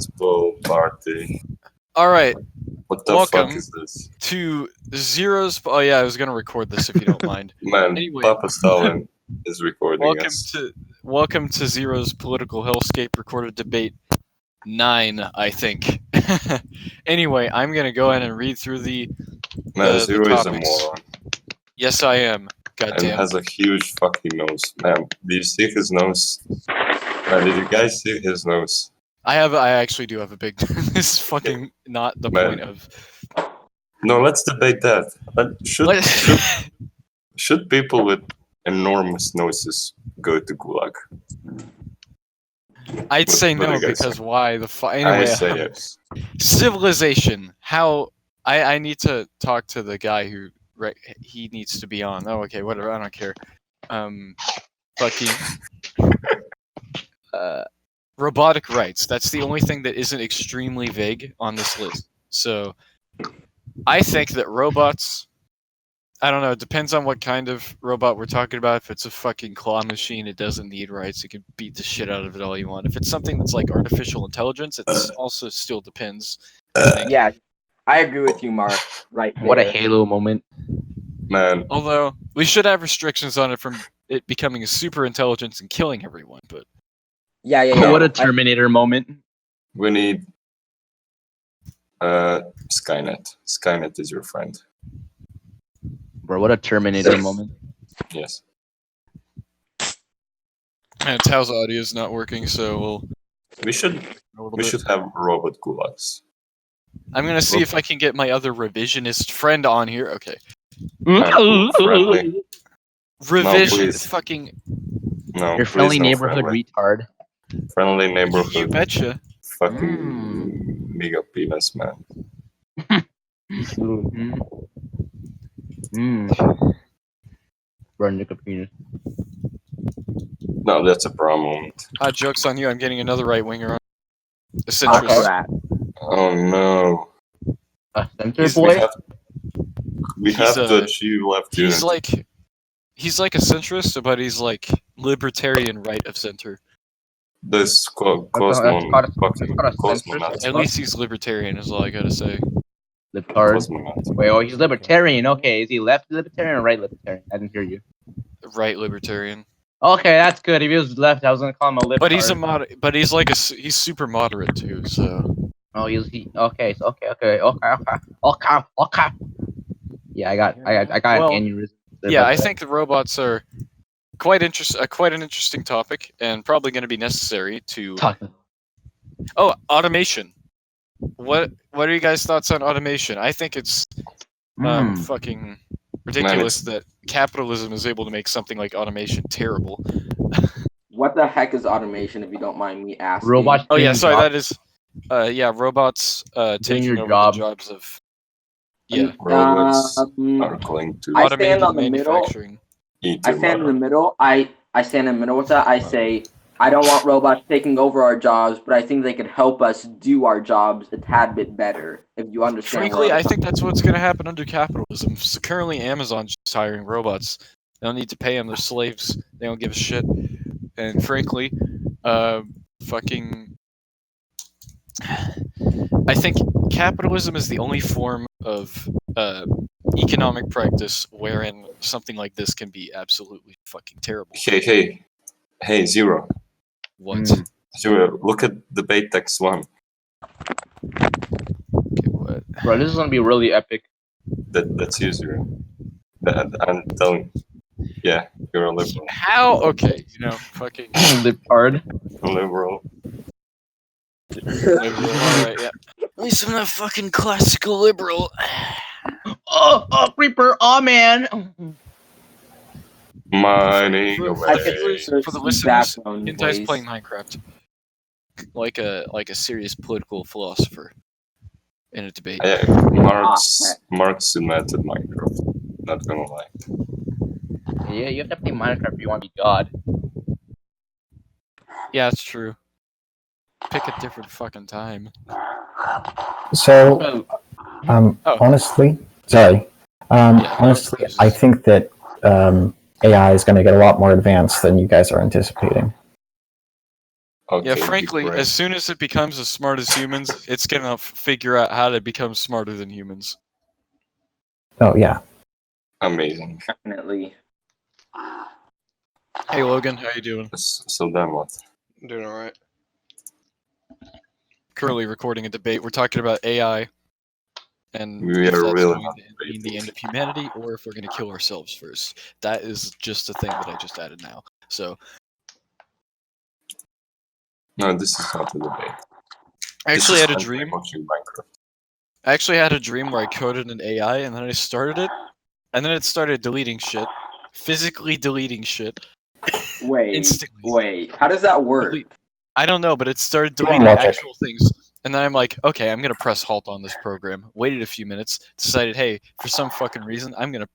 Let's blow party. Alright, What the welcome fuck is this? to Zero's... Oh yeah, I was gonna record this if you don't mind. Man, Anyway. Papa Stalin is recording us. Welcome to Zero's Political Hellscape recorded debate 9, I think. Anyway, I'm gonna go ahead and read through the Zero is a topics. moron. Yes, I am. And Goddamn. has a huge fucking nose. Man, did you see his nose? Man, did you guys see his nose? I actually do have a big... This is fucking not the Man. point of... No, let's debate that. Should people with enormous noses go to Gulag? I'd say What do no, you guys because say? why the fuck? I Anyway, say yes. civilization. How... I need to talk to the guy who... he needs to be on. Oh, okay, whatever, I don't care. Fucking... robotic rights. That's the only thing that isn't extremely vague on this list. So, I think that robots... I don't know, it depends on what kind of robot we're talking about. If it's a fucking claw machine, it doesn't need rights. You can beat the shit out of it all you want. If it's something that's like artificial intelligence, it also still depends. Yeah, I agree with you, Mark. Right. What a there. Halo moment. Man, Although, we should have restrictions on it from it becoming a super intelligence and killing everyone, but... Yeah. What a Terminator moment. we need Skynet. Skynet is your friend. Bro, what a Terminator moment. Yes. And Tao's audio is not working, so we'll... We should have robot gulags. I'm gonna see if I can get my other revisionist friend on here. Okay. Friendly. Revision... please. fucking... No, Your please friendly no neighborhood friendly. retard. Friendly You neighborhood. betcha. Fucking mega penis, man. Bro, Nick penis. No, that's a bra moment. Joke's on you, I'm getting another right-winger on. A I'll centrist. call that. Oh no. A center We boy? have, we have He's, to achieve left He's unity. he's like a centrist, but he's like libertarian right of center. This That's called a centrist. At least he's libertarian, is all I gotta say. Libtard. Wait, oh, he's libertarian. Okay, is he left libertarian or right libertarian? I didn't hear you. Right libertarian. Okay, that's good. If he was left, I was gonna call him a libtard. But he's a but he's like he's super moderate too. So. Oh, okay. So okay. Yeah, I got Well, an aneurysm. Yeah, I think the robots are quite an interesting topic, and probably going to be necessary to. Oh, automation. What are you guys' thoughts on automation? I think it's fucking ridiculous that capitalism is able to make something like automation terrible. What the heck is automation, if you don't mind me asking? Robots. Oh yeah, doing sorry, jobs. that is. Yeah, robots taking your over job. the jobs of. Yeah, Robots are going to I automated stand on the middle. manufacturing. eat I your stand in the mother. middle. I stand in the middle with that. I say I don't want robots taking over our jobs, but I think they could help us do our jobs a tad bit better. If you understand. Frankly, I think that's what's going to happen under capitalism. So currently, Amazon's just hiring robots. They don't need to pay them; they're slaves. They don't give a shit. And frankly, fucking, I think capitalism is the only form of economic practice wherein something like this can be absolutely fucking terrible. Hey, Zero. What? Zero, look at debate text 1. Okay, what? Bro, this is gonna be really epic. That's you, Zero. I'm telling you. Yeah, you're a liberal. How? Okay, fucking Libtard. Liberal. liberal. All right, yeah. At least I'm not fucking classical liberal. Oh, Reaper. Oh, man. Mining For away. the listeners, Hintai's playing Minecraft, like a serious political philosopher in a debate. Mark's invented Minecraft. Not gonna lie. Yeah, you have to play Minecraft if you want to be God. Yeah, it's true. Pick a different fucking time. So, honestly, honestly, I think that AI is going to get a lot more advanced than you guys are anticipating. Okay, Yeah, be frankly, great. as soon as it becomes as smart as humans, it's gonna figure out how to become smarter than humans. Oh yeah. Amazing. Definitely. Hey Logan, how you doing? So then what? I'm doing alright. Currently recording a debate. We're talking about AI and We if are that's really going not to mean the debating. end of humanity or if we're going to kill ourselves first. That is just a thing that I just added now. So No, this is not a debate. I This actually is had a fun dream. watching Minecraft. I actually had a dream where I coded an AI and then I started it, and then it started deleting shit, physically deleting shit instantly. Wait. How does that work? I don't know, but it started Come on, deleting logic. actual things. And then I'm like, okay, I'm gonna press halt on this program. Waited a few minutes, decided, hey, for some fucking reason, I'm gonna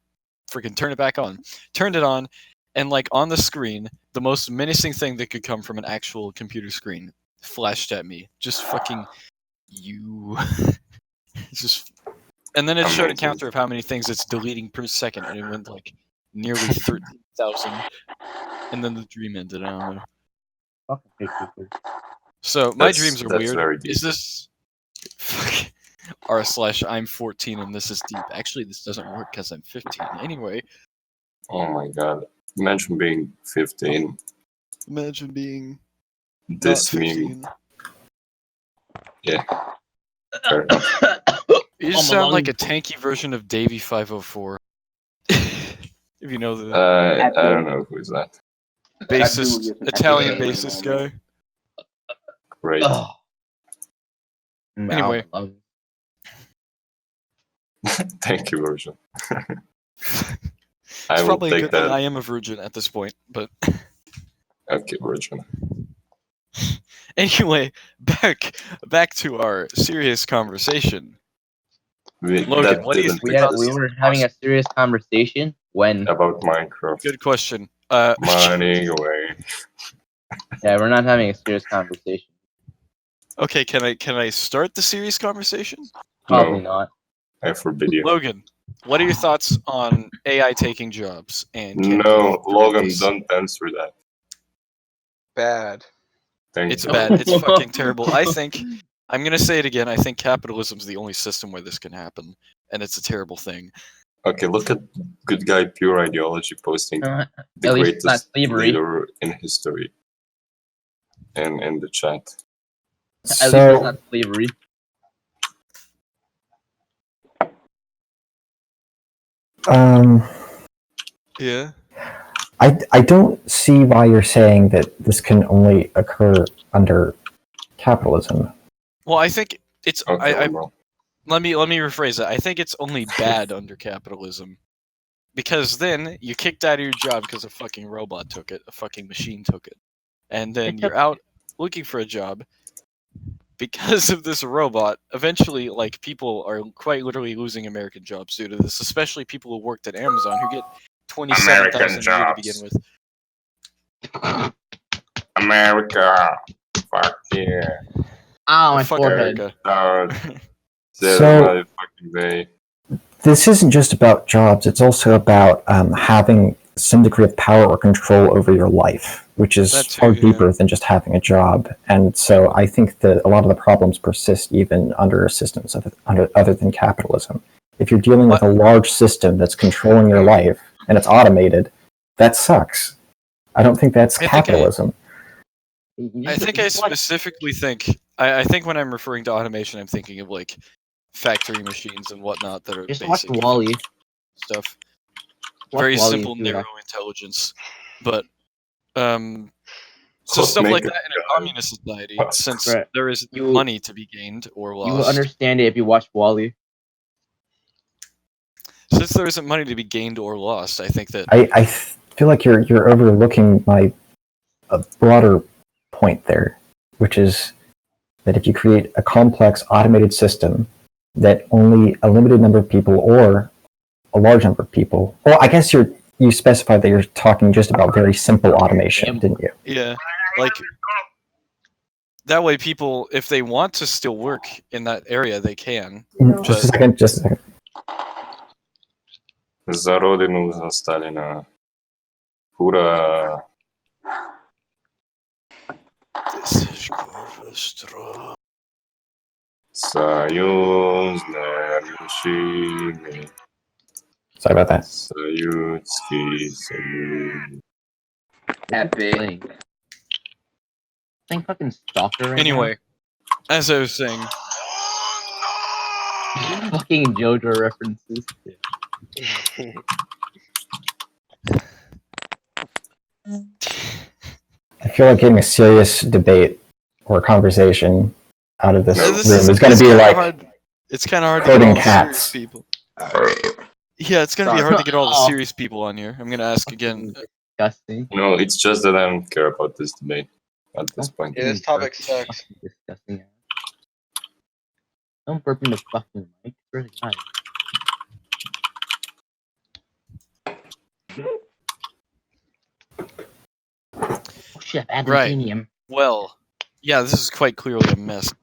freaking turn it back on. Turned it on, and like on the screen, the most menacing thing that could come from an actual computer screen flashed at me. Just fucking you. Just, and then it showed a Amazing. counter of how many things it's deleting per second, and it went like nearly 13,000. And then the dream ended. I don't know. Fucking hate people. So my That's- dreams are that's weird. very deep. Is this r/I'm 14 and this is deep? Actually, this doesn't work because I'm 15. Anyway, Oh my god. Imagine being 15. imagine being This not meme. 15. Fair enough. You just sound like a tanky version of Davey 504. If you know the I don't know who is that. bassist, That dude is Italian an bassist moment. guy. Great. Ugh. Anyway. I love it. Thank you, version. It's I will probably a take good thing that. I am a virgin at this point, but Okay, version. anyway, back to our serious conversation. Logan, That what do you didn't think about We this? were having a serious conversation when. about Minecraft. Good question. Money away. Yeah, we're not having a serious conversation. Okay, can I start the serious conversation? Probably No, not. I forbid you. Logan, what are your thoughts on AI taking jobs? And can No, people prevent Logan, this? don't answer that. Bad. Thank It's you. bad. It's fucking terrible. I think I'm gonna say it again. I think capitalism's the only system where this can happen, and it's a terrible thing. Okay, look at good guy pure ideology posting the At least it's not greatest slavery. leader in history. And in the chat. At least it's So not slavery. Yeah. I don't see why you're saying that this can only occur under capitalism. Well, I think it's. Okay, well, Let me rephrase that. I think it's only bad under capitalism, because then you kicked out of your job because a fucking robot took it, a fucking machine took it, and then you're out looking for a job because of this robot. Eventually, like, people are quite literally losing American jobs due to this, especially people who worked at Amazon who get 27,000 a year to begin with. America. Fuck yeah. Ow, my Fuck forehead. America. So Fucking day. this isn't just about jobs. It's also about having some degree of power or control over your life, which is That too, far yeah. deeper than just having a job. And so I think that a lot of the problems persist even under systems other than capitalism. If you're dealing with a large system that's controlling your life and it's automated, that sucks. I don't think that's capitalism. I think I specifically think I think when I'm referring to automation, I'm thinking of like factory machines and whatnot that are Just watch basic Wall-E. stuff. Watch Very Wall-E simple, if you narrow want. intelligence. But so Let's stuff make like it, that in a communist society, since Right. there is You- money to be gained or You will lost. understand it if you watch Wall-E. Since there isn't money to be gained or lost, I think that I feel like you're overlooking a broader point there, which is that if you create a complex automated system that only a limited number of people or a large number of people, well, I guess you specified that you're talking just about very simple automation, didn't you? yeah, like that way people, if they want to still work in that area, they can. Just a second. За родину, за Сталина. Ура! This is Corvustra. Sayonara. Sorry about that. Sayutsuki. Sayu. Epic. Playing fucking Stalker right Anyway, as I was saying, now. Fucking JoJo references. I feel like getting a serious debate or conversation out of this No, room is going to be kinda like hard. It's kind of hard to get herding all the serious cats. people. Yeah, it's gonna be Sorry. hard to get all the Oh. serious people on here. I'm gonna ask again. Disgusting. No, it's just that I don't care about this debate at this point. Yeah, this topic sucks. Fucking disgusting. Don't burp in the fucking mic. Swear to God. Oh shit, Right. adamantium. Well, yeah, this is quite clearly a mess.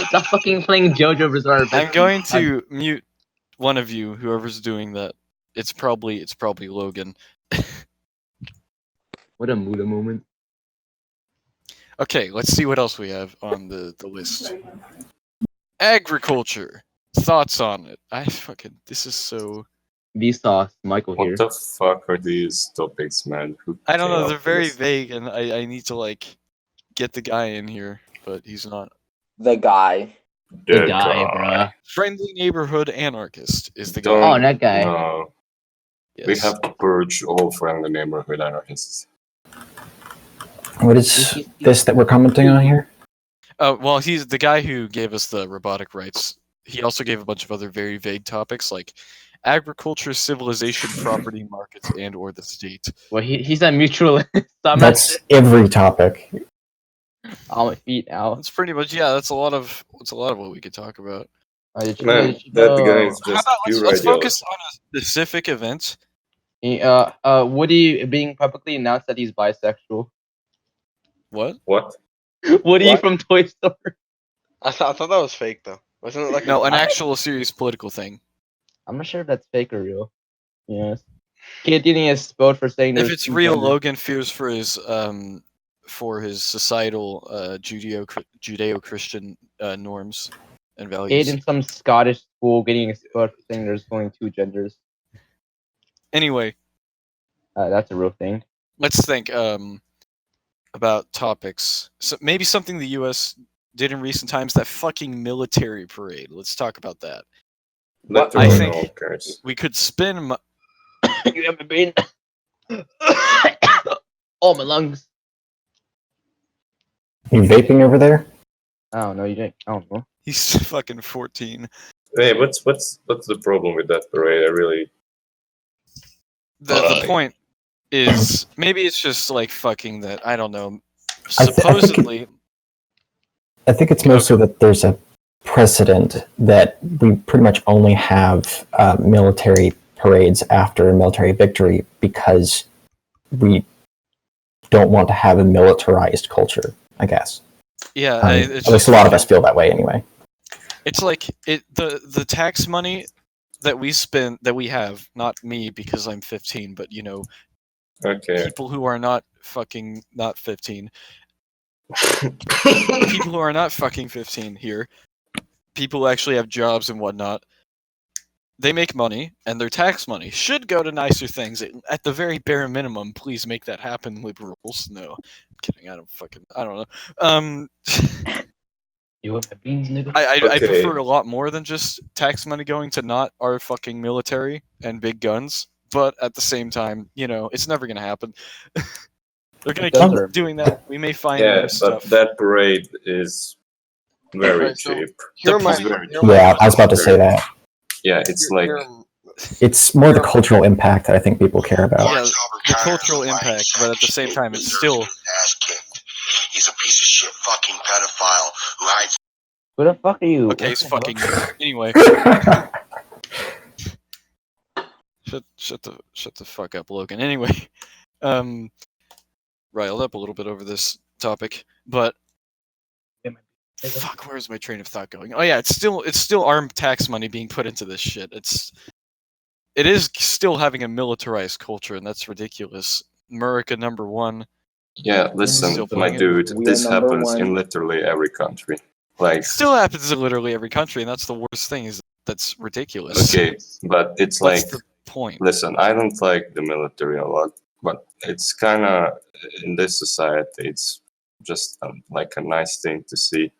Stop fucking playing JoJo Bizarre Adventure. I'm going to mute one of you, whoever's doing that. It's probably Logan. What a Muda moment. Okay, let's see what else we have on the list. Agriculture. Thoughts on it? This is so. Vsauce, Michael here. What the fuck are these topics, man? Who I don't came know. up They're with very this? vague, and I need to like get the guy in here, but he's not. The guy. The The guy, guy. bruh. Friendly neighborhood anarchist is the guy. Don't- Oh, that guy. No, we Yes. have to purge all friendly neighborhood anarchists. What is this that we're commenting on here? Oh, well, he's the guy who gave us the robotic rights. He also gave a bunch of other very vague topics like agriculture, civilization, property markets, and or the state. Well, he's a mutualist. I'm That's every topic. on my feet now. That's pretty much that's a lot of what we could talk about. Man, that guy is How just about pure let's idealist. focus on a specific event. Woody being publicly announced that he's bisexual. What? What? Woody What? from Toy Story. I thought that was fake though. Wasn't it like No, a an actual serious political thing. I'm not sure if that's fake or real. Yes. Kid getting his vote for saying If there's it's two real, genders. Logan fears for his societal Judeo-Christian norms and Kid values. in some Scottish school getting his vote for saying there's only two genders. Anyway, That's a real thing. let's think about topics. So maybe something the U.S. did in recent times, that fucking military parade. Let's talk about that. Let I the think- who cares. We could spin. You haven't been. Oh, my lungs. You vaping over there? I don't know. You didn't. I don't know. He's fucking 14. Hey, what's the problem with that parade? I really. The point is, maybe it's just like fucking that. I don't know. I think- Supposedly, I think it's mostly that there's a precedent that we pretty much only have military parades after a military victory because we don't want to have a militarized culture, I guess. yeah. At least a lot of us feel that way anyway. It's like the tax money that we spend, that we have, not me because I'm 15, but Okay. people who are not 15. People who are not fucking 15 here, people who actually have jobs and whatnot, they make money, and their tax money should go to nicer things. At the very bare minimum, please make that happen, liberals. No, I'm kidding. I don't know. You have the beans, nigga. I Okay. prefer a lot more than just tax money going to not our fucking military and big guns. But at the same time, it's never gonna happen. They're gonna Guns keep are- doing that. We may find Yeah, more but stuff. that parade is very Alright, so- cheap. Here The my, point- here my- Yeah, I was about to say that. Yeah, it's like It's more the cultural impact that I think people care about. Yeah, the cultural impact, but at the same time, it's still. He's a piece of shit fucking pedophile who hides. Who the fuck are you? Okay, it's What the fucking. Anyway, shut the fuck up, Logan. Anyway, riled up a little bit over this topic, but fuck, where's my train of thought going? Oh yeah, it's still our tax money being put into this shit. It is still having a militarized culture, and that's ridiculous. America #1, Yeah, listen, Still my playing it. dude, We are this number happens in one. literally every country. Like, Still happens in literally every country, and that's the worst thing. Is that's ridiculous. okay, but it's like, What's the point? listen, I don't like the military a lot, but it's kind of, in this society, it's just like a nice thing to see,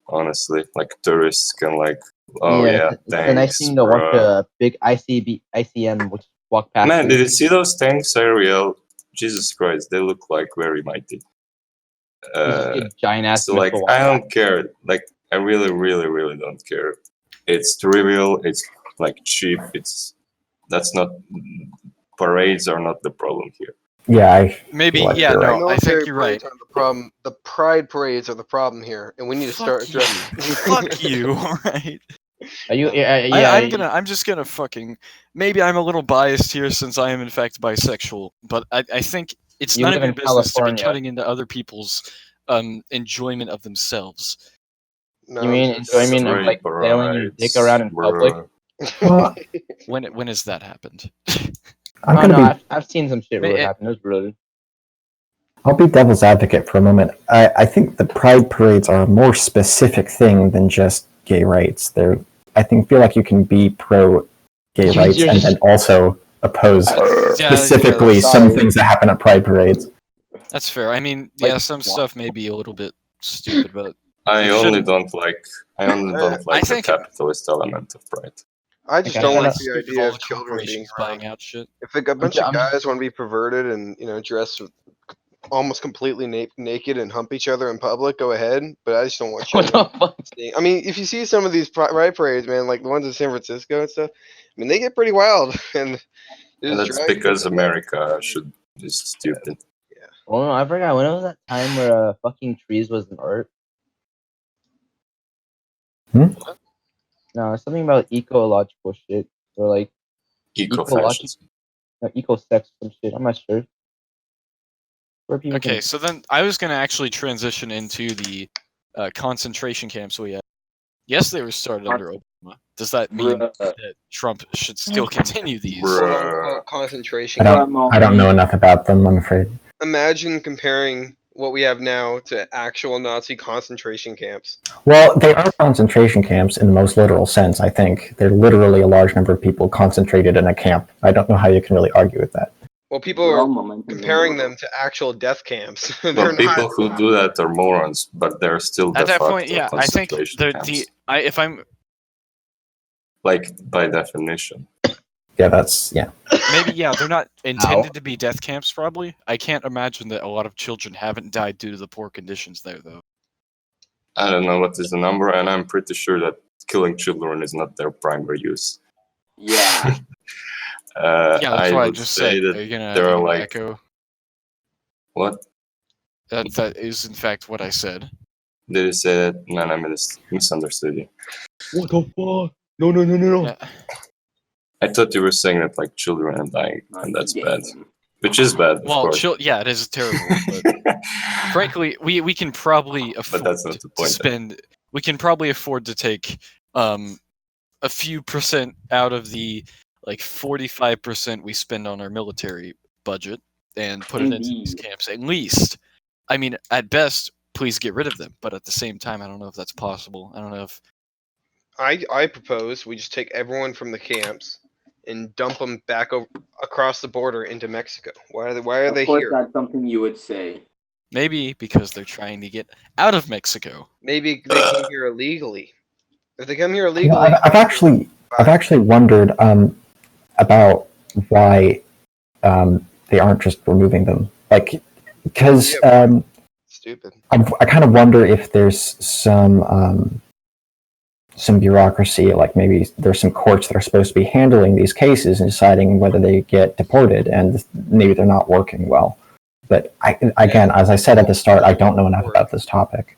honestly. Like, tourists can like, oh yeah, it's a nice thanks, thing to watch bro. a big ICM which walk past. Man, you. did you see those tanks, Ariel? Jesus Christ, they look like very mighty. You just see a giant ass So like, missile walk I past. don't care. Like, I really, really, really don't care. It's trivial. It's like cheap. That's not, parades are not the problem here. Yeah, Maybe, Like, yeah, you're no, right. I think Military you're right. parades aren't the problem. The pride parades are the problem here, and we need to start Fuck you. addressing. Fuck you, alright? Are you? I'm just gonna fucking. Maybe I'm a little biased here since I am in fact bisexual, but I think it's You none of live your in business to be California. cutting into other people's enjoyment of themselves. No, You mean just- enjoyment of like Straight flailing your dick parades, around in public? bro. well, When has that happened? I'm Oh gonna no, be. I've seen some shit May- where it it- happened. It was brilliant. I'll be devil's advocate for a moment. I think the pride parades are a more specific thing than just gay rights. I feel like you can be pro gay You're rights and just- then also oppose specifically that's- some things that happen at pride parades. That's fair. I mean, Like, yeah, some stuff may be a little bit stupid, but I You only shouldn't- don't like. I only don't like the think- capitalist element of pride. I just Okay, don't I like gotta- the idea of children being around. buying out shit. If a bunch of I'm- guys want to be perverted and dress with almost completely naked and hump each other in public, go ahead. But I just don't want What children. the fuck? I mean, if you see some of these pride parades, man, like the ones in San Francisco and stuff, I mean, they get pretty wild. And And there's that's drag because queens. America is stupid. Oh no, I forgot. When was that time where fucking trees was an art? Hmm? No, something about ecological shit or like Eco-fascism. eco-sex some shit. I'm not sure. Where people Okay, can- so then I was gonna actually transition into the concentration camps we had. Yes, they were started under Obama. Does that mean Bruh. that Trump should still continue these? Bruh. quote-unquote concentration. I don't know enough about them, I'm afraid. Imagine comparing what we have now to actual Nazi concentration camps. Well, they are concentration camps in the most literal sense, I think. They're literally a large number of people concentrated in a camp. I don't know how you can really argue with that. Well, people We're all are momentum comparing builder. them to actual death camps. But They're people not. who do that are morons, but they're still At de that point, facto yeah, I think concentration camps. if I'm Like, by definition. Yeah, that's, yeah. maybe yeah, they're not intended to be death camps. Probably, I can't imagine that a lot of children haven't died due to the poor conditions there, though. I don't know what is the number, and I'm pretty sure that killing children is not their primary use. Yeah. Yeah, that's what I would just say said. that Are you gonna, there are are you gonna like echo? what? That is in fact what I said. Did you say that? Man, I misunderstood you. What the fuck? No. Yeah. I thought you were saying that like children are dying, and that's Yeah. bad. Which is bad, of Well, course. yeah, it is terrible. But frankly, we can probably afford that's not the to point. spend. We can probably afford to take a few percent out of the like 45% we spend on our military budget and put it into these Indeed. camps. At least, I mean, at best, please get rid of them. But at the same time, I don't know if that's possible. I don't know if I propose we just take everyone from the camps and dump them back over across the border into Mexico. Why are they Of course, here? that's something you would say. maybe because they're trying to get out of Mexico. Maybe they came here illegally. If they come here You know, illegally, I've actually wondered about why they aren't just removing them. Like, because stupid. I kind of wonder if there's some bureaucracy, like maybe there's some courts that are supposed to be handling these cases and deciding whether they get deported, and maybe they're not working well. But again, as I said at the start, I don't know enough about this topic.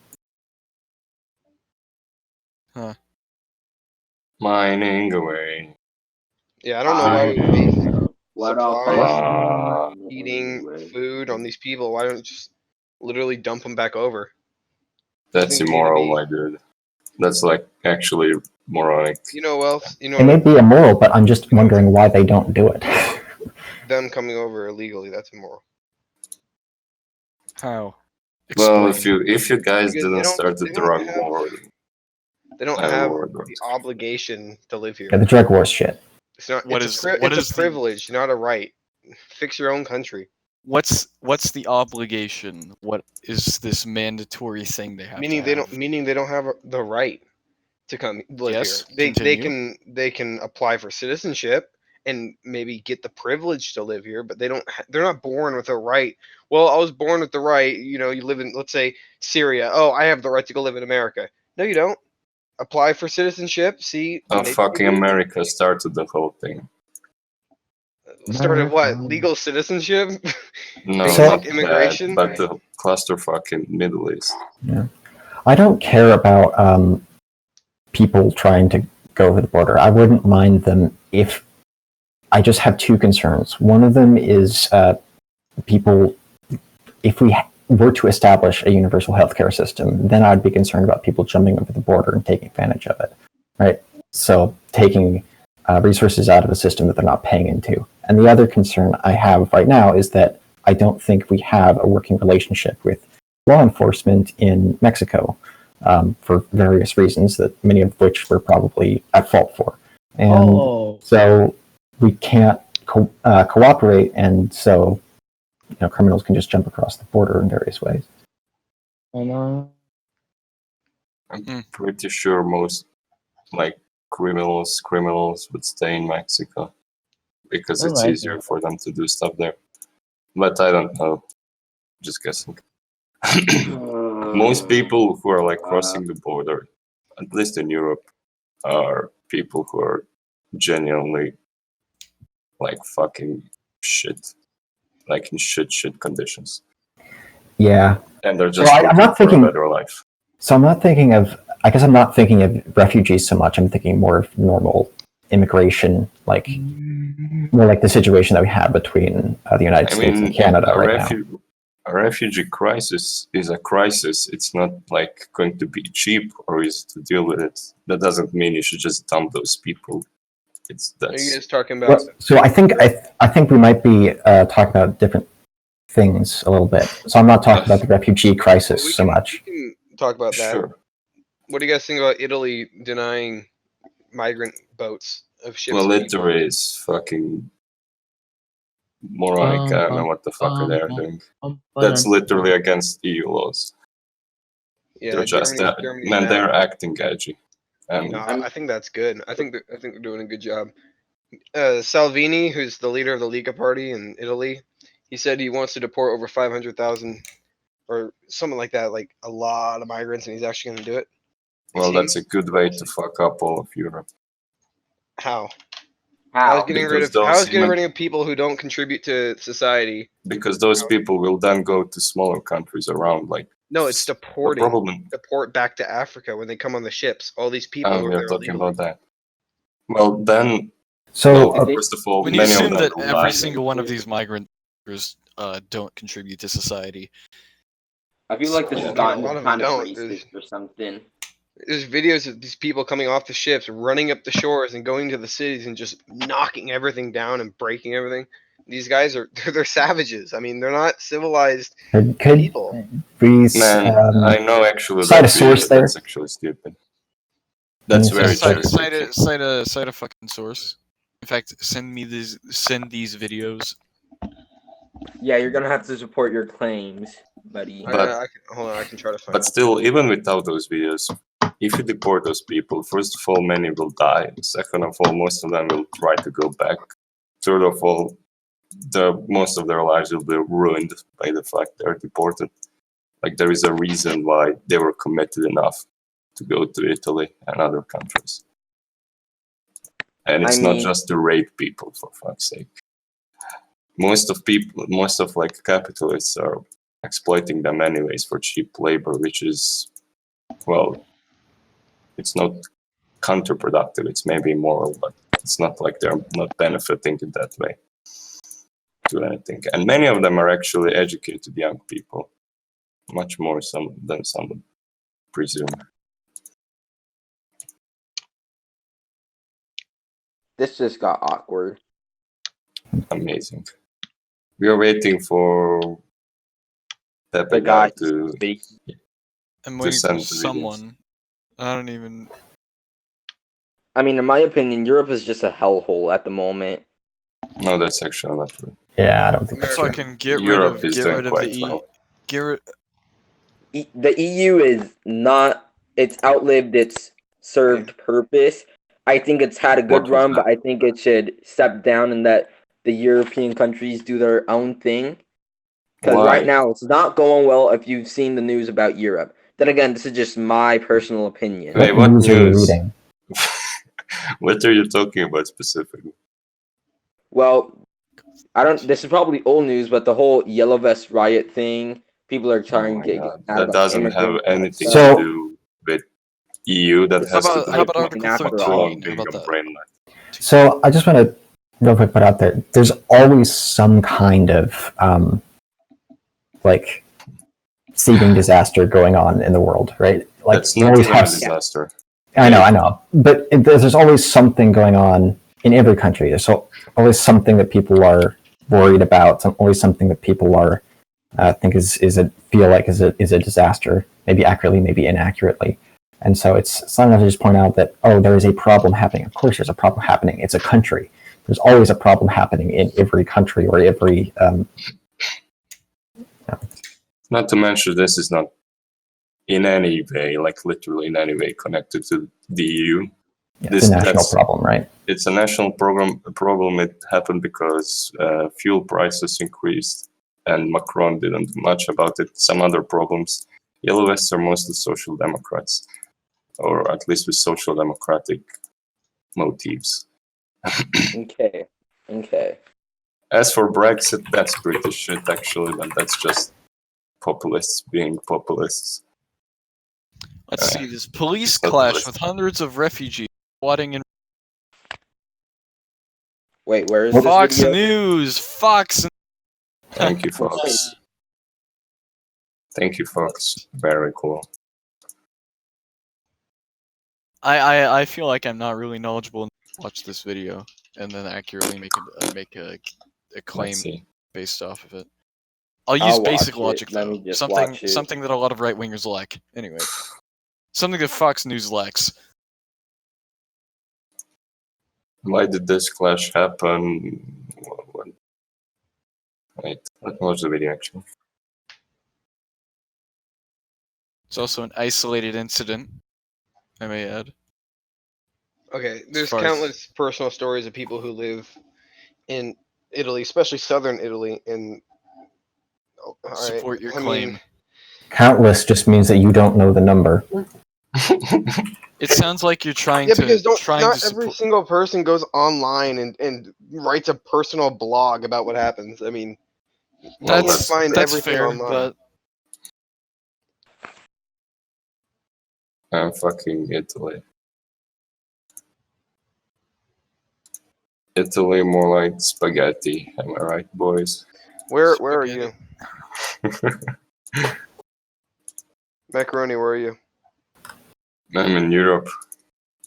Mining away. Yeah, I don't know why we waste What supplies, else? eating food on these people. Why don't you just literally dump them back over? That's think we need to immoral, be- my dude. That's like actually moronic. You know what else? You know It may be immoral, but I'm just wondering why they don't do it. them coming over illegally. That's immoral. How? Well, Explain. if you guys Because didn't start the they don't drug have- war, They don't I have would. the obligation to live here. Yeah, the drug wars shit. It's not. What it's is- a pri- what it's is a the- privilege, not a right. Fix your own country. What's the obligation? What is this mandatory thing they have? Meaning to they have? don't. Meaning they don't have the right to come live Yes, here. continue. They can apply for citizenship and maybe get the privilege to live here, but they don't. They're not born with a right. Well, I was born with the right. You know, you live in, let's say, Syria. Oh, I have the right to go live in America. No, you don't. Apply for citizenship. See, Oh, maybe fucking you do. America started the whole thing. Started what? Legal citizenship? No, So- not Immigration? that, but the clusterfuck in Middle East. I don't care about people trying to go over the border. I wouldn't mind them if. I just have two concerns. One of them is people. If we were to establish a universal healthcare system, then I'd be concerned about people jumping over the border and taking advantage of it. Right. So taking resources out of a system that they're not paying into. And the other concern I have right now is that I don't think we have a working relationship with law enforcement in Mexico for various reasons, that many of which we're probably at fault for. And so we can't cooperate, and so criminals can just jump across the border in various ways. I'm pretty sure most criminals would stay in Mexico because it's Alright. easier for them to do stuff there. But I don't know. Just guessing. Most people who are crossing the border, at least in Europe, are people who are genuinely fucking shit, in shit conditions, Yeah. and they're just I'm looking not for thinking- a better life. So I'm not thinking of. I guess I'm not thinking of refugees so much. I'm thinking more of normal immigration, more like the situation that we have between the United I States mean, and Canada a, right now. a refugee crisis is a crisis. It's not going to be cheap or easy to deal with it. That doesn't mean you should just dump those people. Are you guys talking Well, about? so I think we might be talking about different things a little bit. So I'm not talking about the refugee crisis so much. We can talk about that. Sure. What do you guys think about Italy denying migrant boats of ships? Well, of people? Italy is fucking moronic. I don't know what the fuck they are doing. That's literally against EU laws. Yeah, They're just Germany's man, mad. they're acting edgy. And No, I think that's good. I think they're doing a good job. Salvini, who's the leader of the Lega Party in Italy, he said he wants to deport over 500,000 or something like that, like a lot of migrants, and he's actually going to do it. well, It that's a seems- good way to fuck up all of Europe. How? How? How's getting rid Because of those getting rid of people who don't contribute to society? Because those people will then go to smaller countries around. No, it's The deporting. problem. Deport back to Africa when they come on the ships. All these people who are We're there talking illegally. about that. Well, then, So well, first of all, When you many of assume them that will every die. single one of these migrant workers don't contribute to society, I feel like this Yeah, has a gotten lot of them kind of don't. racist or something. There's videos of these people coming off the ships, running up the shores and going to the cities and just knocking everything down and breaking everything. These guys they're savages. I mean, they're not civilized could people. we Man, I know actually cite a that source video, there? that's actually stupid. That's Can you very cite- true. cite a fucking source. In fact, send these videos. Yeah, you're gonna have to support your claims, buddy. But- Hold on, I can try to find. But still, even without those videos, if you deport those people, first of all, many will die. Second of all, most of them will try to go back. Third of all, most of their lives will be ruined by the fact they're deported. There is a reason why they were committed enough to go to Italy and other countries. And it's not just to rape people, for fuck's sake. Most of capitalists are exploiting them anyways for cheap labor, which is, well, it's not counterproductive. It's maybe immoral, but it's not like they're not benefiting in that way to anything. And many of them are actually educated young people, much more than some would presume. This just got awkward. Amazing. We are waiting for The Tepe guy guy to speak. I'm waiting send for the videos. someone. I don't even. I mean, in my opinion, Europe is just a hellhole at the moment. No, that's actually not true. Yeah, I don't think that's So I true. can get Europe rid is of doing the quite E. well. Get rid. The EU is not. It's outlived its served purpose. I think it's had a good What was run, that? but I think it should step down and that the European countries do their own thing. Because Why? right now it's not going well. If you've seen the news about Europe, then again, this is just my personal opinion. Wait, What what news are you news? reading? What are you talking about specifically? Well, I don't. This is probably old news, but the whole Yellow Vest riot thing. People are Oh trying my to get god, mad that about doesn't have immigrants and anything So- to do with EU. That It's How has to about do how with about Article after all. 13? How being about a that? brain light. So I just want to real quick put out there. There's always some kind of like seething disaster going on in the world, right? Like That's you not always even a have. disaster. I know, but there's always something going on in every country. There's always something that people are worried about. Always something that people are think is a disaster. Maybe accurately, maybe inaccurately. And so it's not enough to just point out that there is a problem happening. Of course, there's a problem happening. It's a country. There's always a problem happening in every country or every. Not to mention, this is not in any way, like literally in any way, connected to the EU. It's a national problem, right? It's a national problem. It happened because fuel prices increased, and Macron didn't do much about it. Some other problems. Yellow vests are mostly social democrats, or at least with social democratic motives. Okay. As for Brexit, that's pretty shit actually, but that's just populists being populists. Let's see this police it's not clash list. with hundreds of refugees squatting in Wait, where is Fox this video? News. Fox. Thank you, Fox. Thank you, Fox. Very cool. I feel like I'm not really knowledgeable enough to watch this video and then accurately make a claim Let's see. based off of it. I'll use I'll basic watch logic it. Let though. me just watch it. Something that a lot of right wingers lack. Anyway, something that Fox News lacks. Why did this clash happen? Wait, let me watch the video actually. It's also an isolated incident, I may add. Okay, there's far as- countless personal stories of people who live in Italy, especially southern Italy, and Support your claim. Countless just means that you don't know the number. It sounds like you're trying Yeah, to because not support. every single person goes online and writes a personal blog about what happens. I mean, Well, let's find That's everything fair, online. but I'm fucking Italy. Italy more like spaghetti, am I right, boys? Where are you, Macaroni? Where are you? I'm in Europe,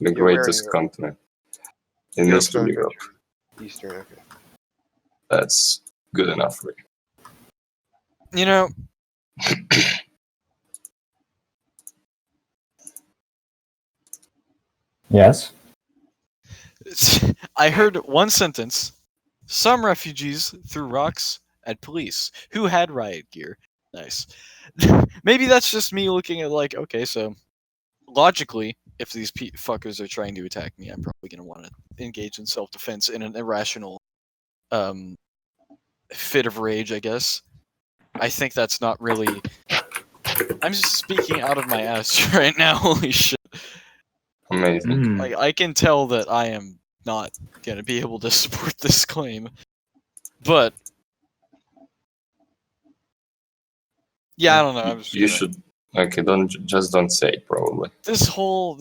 the You're where in greatest Europe? continent. In Europe's Eastern not Europe. Eastern, okay. That's good enough for you. you know, Yes. I heard one sentence. Some refugees threw rocks at police who had riot gear. Nice. Maybe that's just me looking at like, okay, so logically, if these fuckers are trying to attack me, I'm probably gonna want to engage in self-defense in an irrational fit of rage, I guess. I think that's not really. I'm just speaking out of my ass right now. Holy shit! Amazing. Like I can tell that I am not gonna be able to support this claim, but yeah, I don't know. I'm just You gonna, should. Okay, don't say it, probably. this whole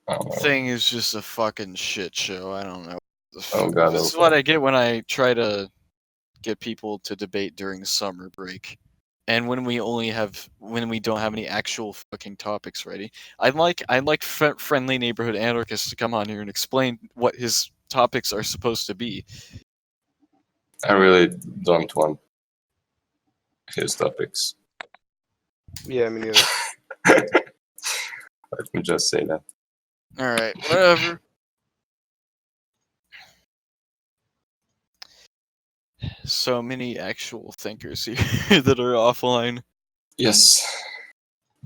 Oh, thing is just a fucking shit show. I don't know. Oh, God, This is okay. what I get when I try to get people to debate during summer break. And when we don't have any actual fucking topics ready, I'd like friendly neighborhood anarchists to come on here and explain what his topics are supposed to be. I really don't want his topics. Yeah, I mean, neither. Let me just say that. All right, whatever. So many actual thinkers here that are offline. Yes.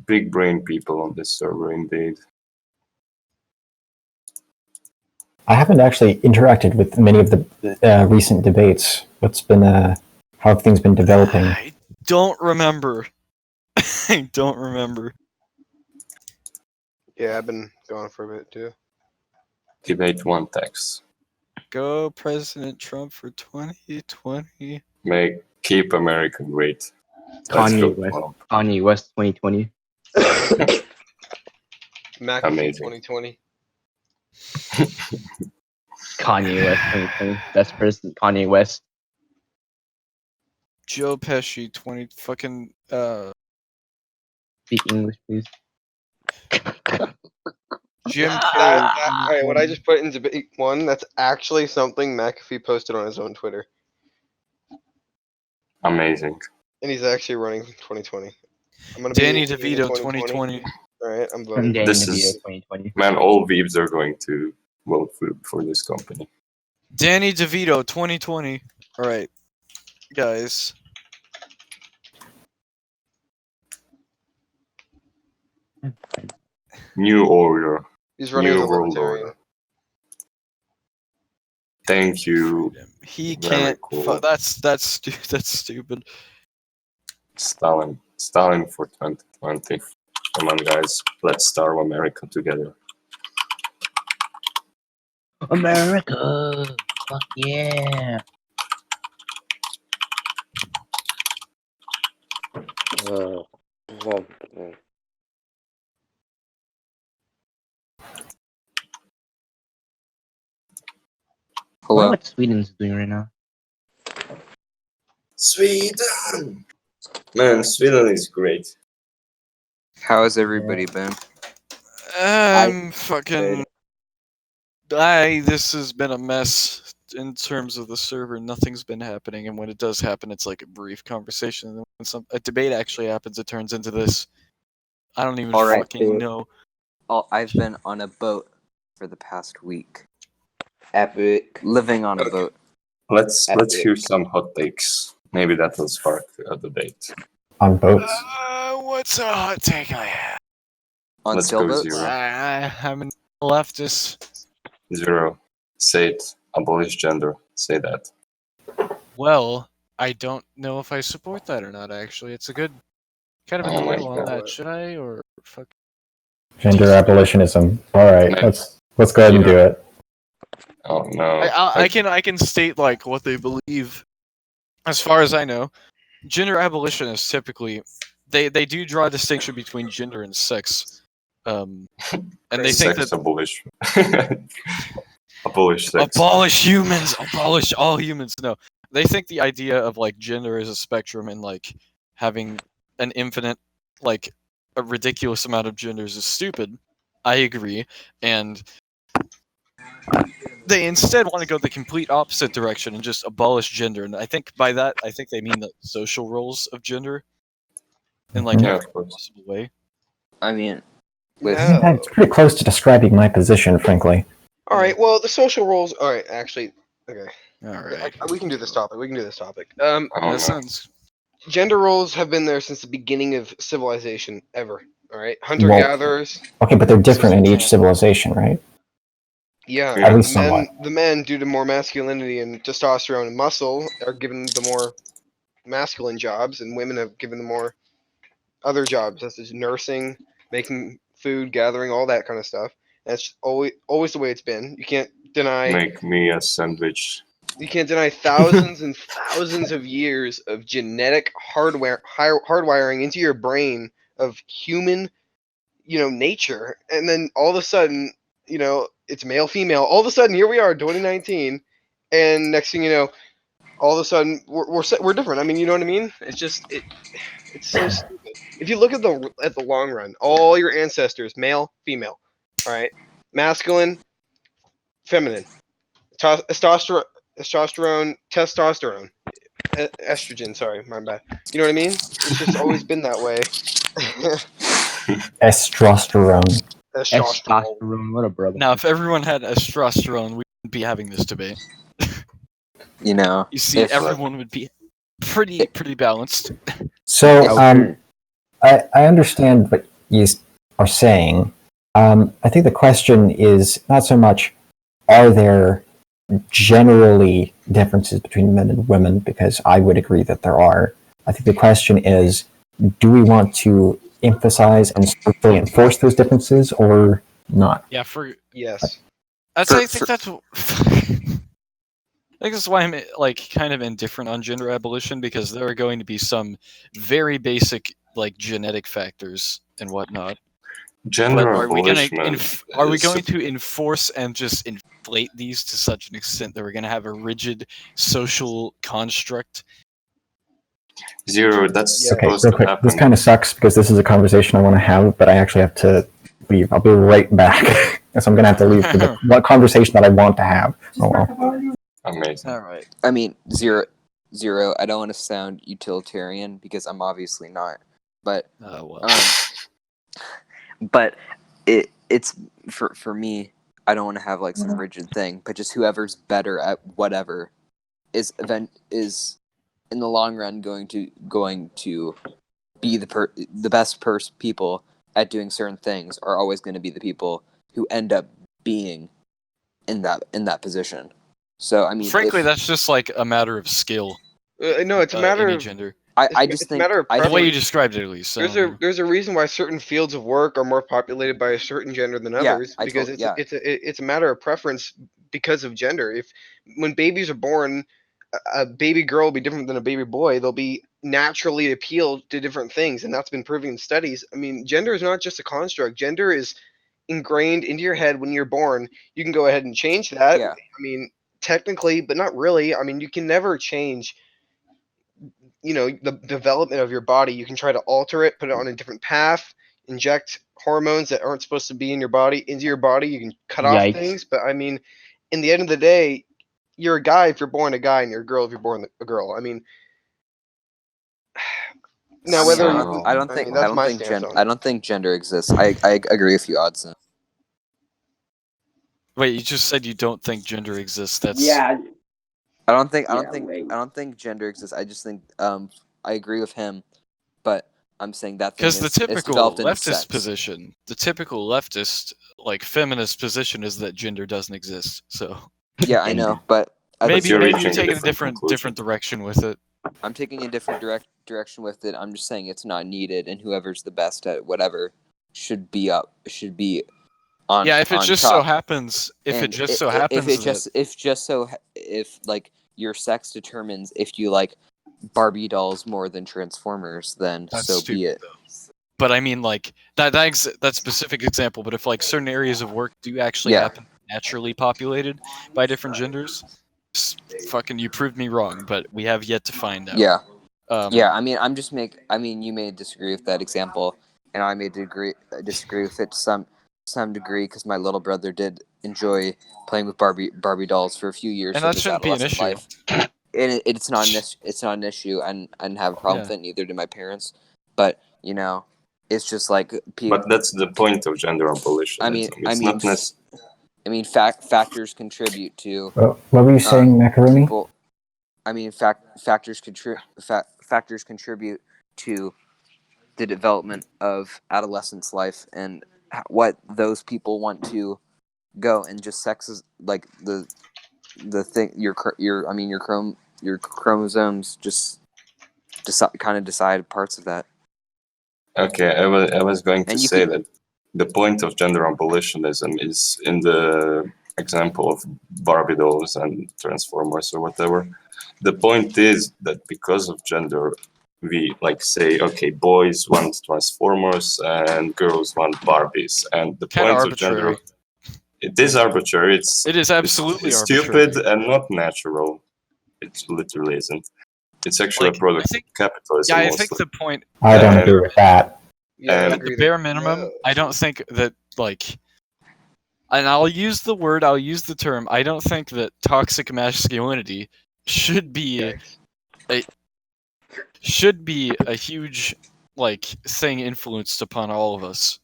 Big brain people on this server, indeed. I haven't actually interacted with many of the recent debates. What's been how have things been developing? I don't remember. I don't remember. Yeah, I've been gone for a bit too. Debate one text. Go President Trump for 2020. Keep America great. Let's Kanye go, West. Trump. Kanye West 2020. McAfee Amazing. 2020. Kanye West 2020. Best person, Kanye West. Joe Pesci 20 fucking Speak English, please. Jim All Carrey. right, what I just put in debate one, that's actually something McAfee posted on his own Twitter, Amazing. and he's actually running 2020. I'm gonna Danny be in DeVito 2020. All right, I'm And voting. Danny This DeVito is- 2020. Man, all Veebs are going to vote for this company. Danny DeVito 2020. All right, guys. New order. He's running as New a world libertarian. order. Thank you, He Very can't. cool. That's stupid. Stalin. Stalin for 2020. Come on, guys. Let's starve America together. America. Fuck yeah. I wonder Hello. what Sweden's doing right now. Sweden! Man, Sweden is great. How has everybody been? I'm fucking. This has been a mess in terms of the server. Nothing's been happening, and when it does happen, it's like a brief conversation. And when a debate actually happens, it turns into this. I don't even All right, fucking dude. know. I've been on a boat for the past week. Epic. Living on a Okay. boat. Let's Epic. hear some hot takes. Maybe that will spark a debate. On boats? What's a hot take I have? On Let's go sailboats? zero. I'm a leftist. Zero. Say it. Abolish gender. Say that. Well, I don't know if I support that or not. Actually, it's a good kind of a Oh my dwell on God. that. Should I or fuck? Gender abolitionism. All right, No. let's go ahead and do it. Oh no. I can state like what they believe. As far as I know, gender abolitionists typically they do draw a distinction between gender and sex, and they think Sex that abolish. Abolish sex. abolish humans, abolish all humans. No, they think the idea of like gender as a spectrum and like having an infinite, like a ridiculous amount of genders is stupid. I agree, and they instead want to go the complete opposite direction and just abolish gender. And I think by that, I think they mean the social roles of gender in like Yeah, every of course. possible way. I mean, It's pretty close to describing my position, frankly. All right, well, the social roles. All right, actually, okay. All right, We can do this topic. Oh, that no. sounds. Gender roles have been there since the beginning of civilization ever. All right, hunter-gatherers. Okay, but they're different in each civilization, right? Yeah, At least somewhat. the men, due to more masculinity and testosterone and muscle, are given the more masculine jobs, and women have given the more other jobs, such as nursing, making food, gathering, all that kind of stuff. That's always the way it's been. You can't deny Make me a sandwich. thousands and thousands of years of genetic hardwiring into your brain of human, nature, and then all of a sudden, it's male female. All of a sudden, here we are, 2019, and next thing you know, all of a sudden we're different. I mean, you know what I mean? It's just it's so stupid. If you look at the long run, all your ancestors, male, female, all right, masculine, feminine, testosterone, estrogen. Sorry, my bad. You know what I mean? It's just always been that way. Estrosтерone. Testosterone, what a brother. Now, if everyone had estrosтерone, we wouldn't be having this debate. You know, You see, if everyone would be pretty balanced. So, Okay. I understand what you are saying. I think the question is not so much, are there generally differences between men and women, because I would agree that there are. I think the question is, do we want to emphasize and strictly enforce those differences or not? Yeah, Yes. I think that's. I think that's why I'm like kind of indifferent on gender abolition, because there are going to be some very basic like genetic factors and whatnot. Gender But are we going abolishment. to enforce and just inflate these to such an extent that we're going to have a rigid social construct? Zero, that's Yeah. Okay, supposed real to quick. happen. This kind of sucks because this is a conversation I want to have, but I actually have to leave. I'll be right back. So I'm going to have to leave for the conversation that I want to have. Oh well. Amazing. All right. I mean, zero. I don't want to sound utilitarian because I'm obviously not. But Well. but it's for me. I don't want to have like some rigid thing, but just whoever's better at whatever is in the long run going to be the best people at doing certain things are always going to be the people who end up being in that position. So I mean, Frankly, that's just like a matter of skill. No, it's a matter any of gender. I just it's a think matter of The way you preference. described it, at least. There's a reason why certain fields of work are more populated by a certain gender than Yeah, others, because yeah. it's a matter of preference because of gender. If when babies are born, a baby girl will be different than a baby boy. They'll be naturally appealed to different things, and that's been proven in studies. I mean, gender is not just a construct. Gender is ingrained into your head when you're born. You can go ahead and change that. Yeah. I mean, technically, but not really. I mean, you can never change the development of your body. You can try to alter it, put it on a different path, inject hormones that aren't supposed to be in your body into your body. You can cut off Yikes. things, but I mean, in the end of the day, you're a guy if you're born a guy, and you're a girl if you're born a girl. I mean, now whether I don't think that's my stance on it. I don't think gender exists. I agree with you, Odson. Wait, you just said you don't think gender exists. That's Yeah, I don't think gender exists. I just think I agree with him, but I'm saying that thing because the is typical developed into leftist sex. position, the typical leftist like feminist position is that gender doesn't exist. So Yeah, I know, but maybe you're you're reaching a taking a different different conclusion. direction with it. I'm taking a different direction with it. I'm just saying it's not needed, and whoever's the best at whatever should be on. Yeah, if it on just top. so happens, if like your sex determines if you like Barbie dolls more than Transformers, then That's so stupid, be it. But I mean, like that specific example. But if like certain areas of work do actually Yeah. happen naturally populated by different genders, fucking you proved me wrong. But we have yet to find out. Yeah. Yeah. I mean, you may disagree with that example, and I may disagree with it to some degree because my little brother did enjoy playing with Barbie dolls for a few years And of that his shouldn't be an adolescent issue. life. And it's not an issue, and I didn't have a problem with it. Neither did my parents. But it's just like people. But that's the point of gender abolition. Factors contribute to. What were you saying, Macaroni? People, factors contribute to the development of adolescence life and what those people want to go, and just sex is like the thing. Your chromosomes just decide parts of that. Okay, I was going to And you say could- that the point of gender abolitionism is in the example of Barbie dolls and Transformers or whatever. The point is that because of gender, we like say, okay, boys want Transformers and girls want Barbies, and the Kinda point arbitrary. of gender, it is arbitrary. It is absolutely it's arbitrary. stupid and not natural. It literally isn't. It's actually Like, a product I think- of capitalism. Yeah, I mostly. think the point. I don't And- agree with that. Yeah, I And- At agree the bare that- minimum, no. I don't think that like, and I'll use the term. I don't think that toxic masculinity should be should be a huge thing influenced upon all of us.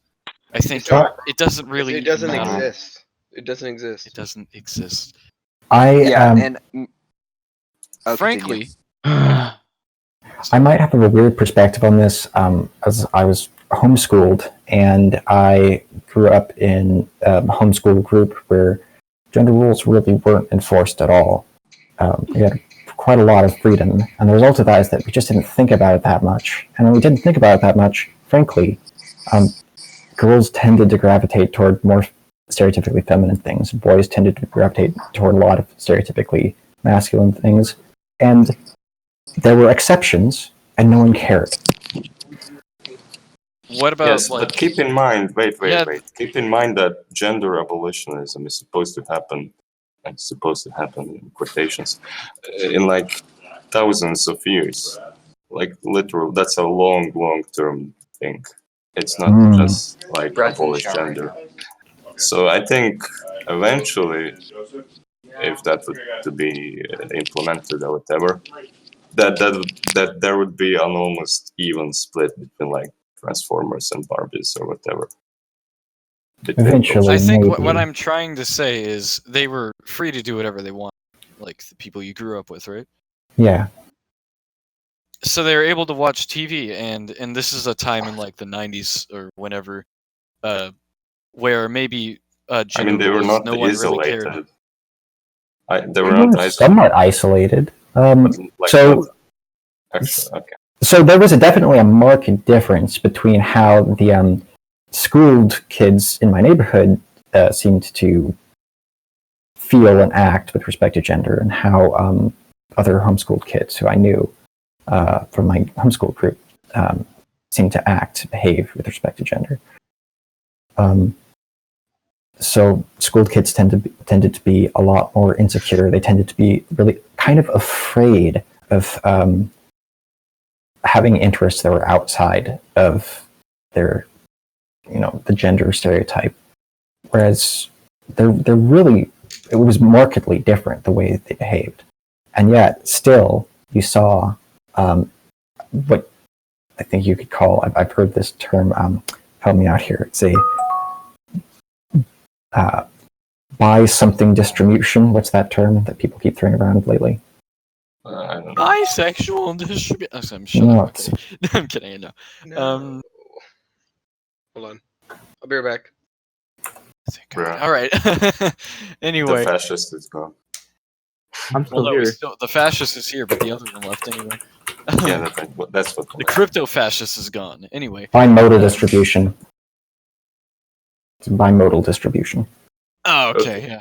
I think It's not- it doesn't really It doesn't matter. exist. It doesn't exist. It doesn't exist. Yeah, I and oh, Frankly, I might have a weird perspective on this, as I was homeschooled and I grew up in a homeschool group where gender rules really weren't enforced at all. We had quite a lot of freedom, and the result of that is that we just didn't think about it that much. And when we didn't think about it that much, frankly, girls tended to gravitate toward more stereotypically feminine things. Boys tended to gravitate toward a lot of stereotypically masculine things. And there were exceptions, and no one cared. what about Yes, but keep in mind, wait. Yeah. Keep in mind that gender abolitionism is supposed to happen, and supposed to happen in quotations, in like thousands of years. Like literal, that's a long term thing. It's not just like Breath in the abolish shower. gender. So I think eventually, if that were to be implemented or whatever, that there would be an almost even split between like Transformers and Barbies or whatever. Between Eventually. I think what maybe. I'm trying to say is they were free to do whatever they want, like the people you grew up with, right? Yeah. So they were able to watch TV, and this is a time in like the 90s or whenever, where maybe I gender mean, they were roles, not no one really cared. isolated. They They were not were isolated. somewhat isolated. Like, So, actually, okay. so there was definitely a marked difference between how the schooled kids in my neighborhood seemed to feel and act with respect to gender, and how other homeschooled kids who I knew from my homeschool group seemed to act, behave with respect to gender. So schooled kids tended to be a lot more insecure. They tended to be really kind of afraid of having interests that were outside of their, the gender stereotype. Whereas they're really, it was markedly different the way that they behaved, and yet still you saw what I think you could call. I've heard this term. Help me out here. It's a buy something distribution. What's that term that people keep throwing around lately? I don't know. Bisexual distribution. I'm shut No, up. Okay. I'm kidding. No. No. Hold on. I'll be right back. Thank God. Bruh. All right. The Anyway, fascist is gone. I'm still well, no, here. the fascist is here, but the other one left anyway. Yeah, that's what. The crypto fascist is gone. Anyway. Bimodal distribution. It's bimodal distribution. Oh, okay, Okay. yeah.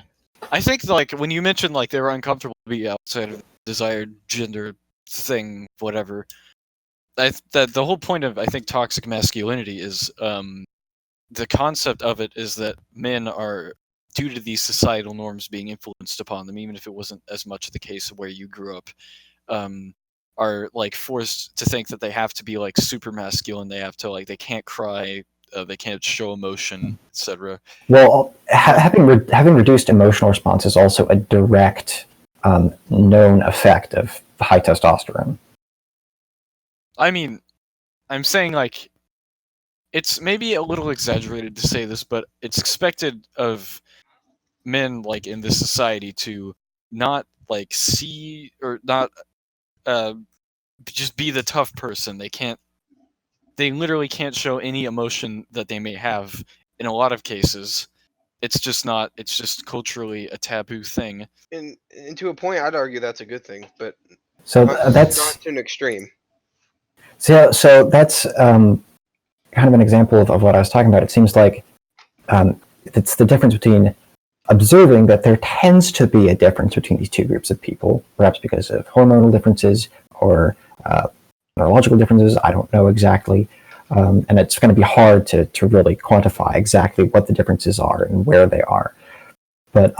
I think like when you mentioned like they were uncomfortable to be outside of the desired gender thing, whatever. That the whole point of I think toxic masculinity is the concept of it is that men are, due to these societal norms being influenced upon them, even if it wasn't as much the case where you grew up, are like forced to think that they have to be like super masculine. They have to like they can't cry, they can't show emotion, etc. Well, having reduced emotional response is also a direct known effect of high testosterone. I mean, I'm saying like it's maybe a little exaggerated to say this, but it's expected of men like in this society to not like see or not just be the tough person. They literally can't show any emotion that they may have in a lot of cases. It's just culturally a taboo thing. And to a point, I'd argue that's a good thing, but So not that's to an extreme. so that's kind of an example of what I was talking about. It seems like it's the difference between observing that there tends to be a difference between these two groups of people, perhaps because of hormonal differences or neurological differences. I don't know exactly. And it's going to be hard to really quantify exactly what the differences are and where they are. But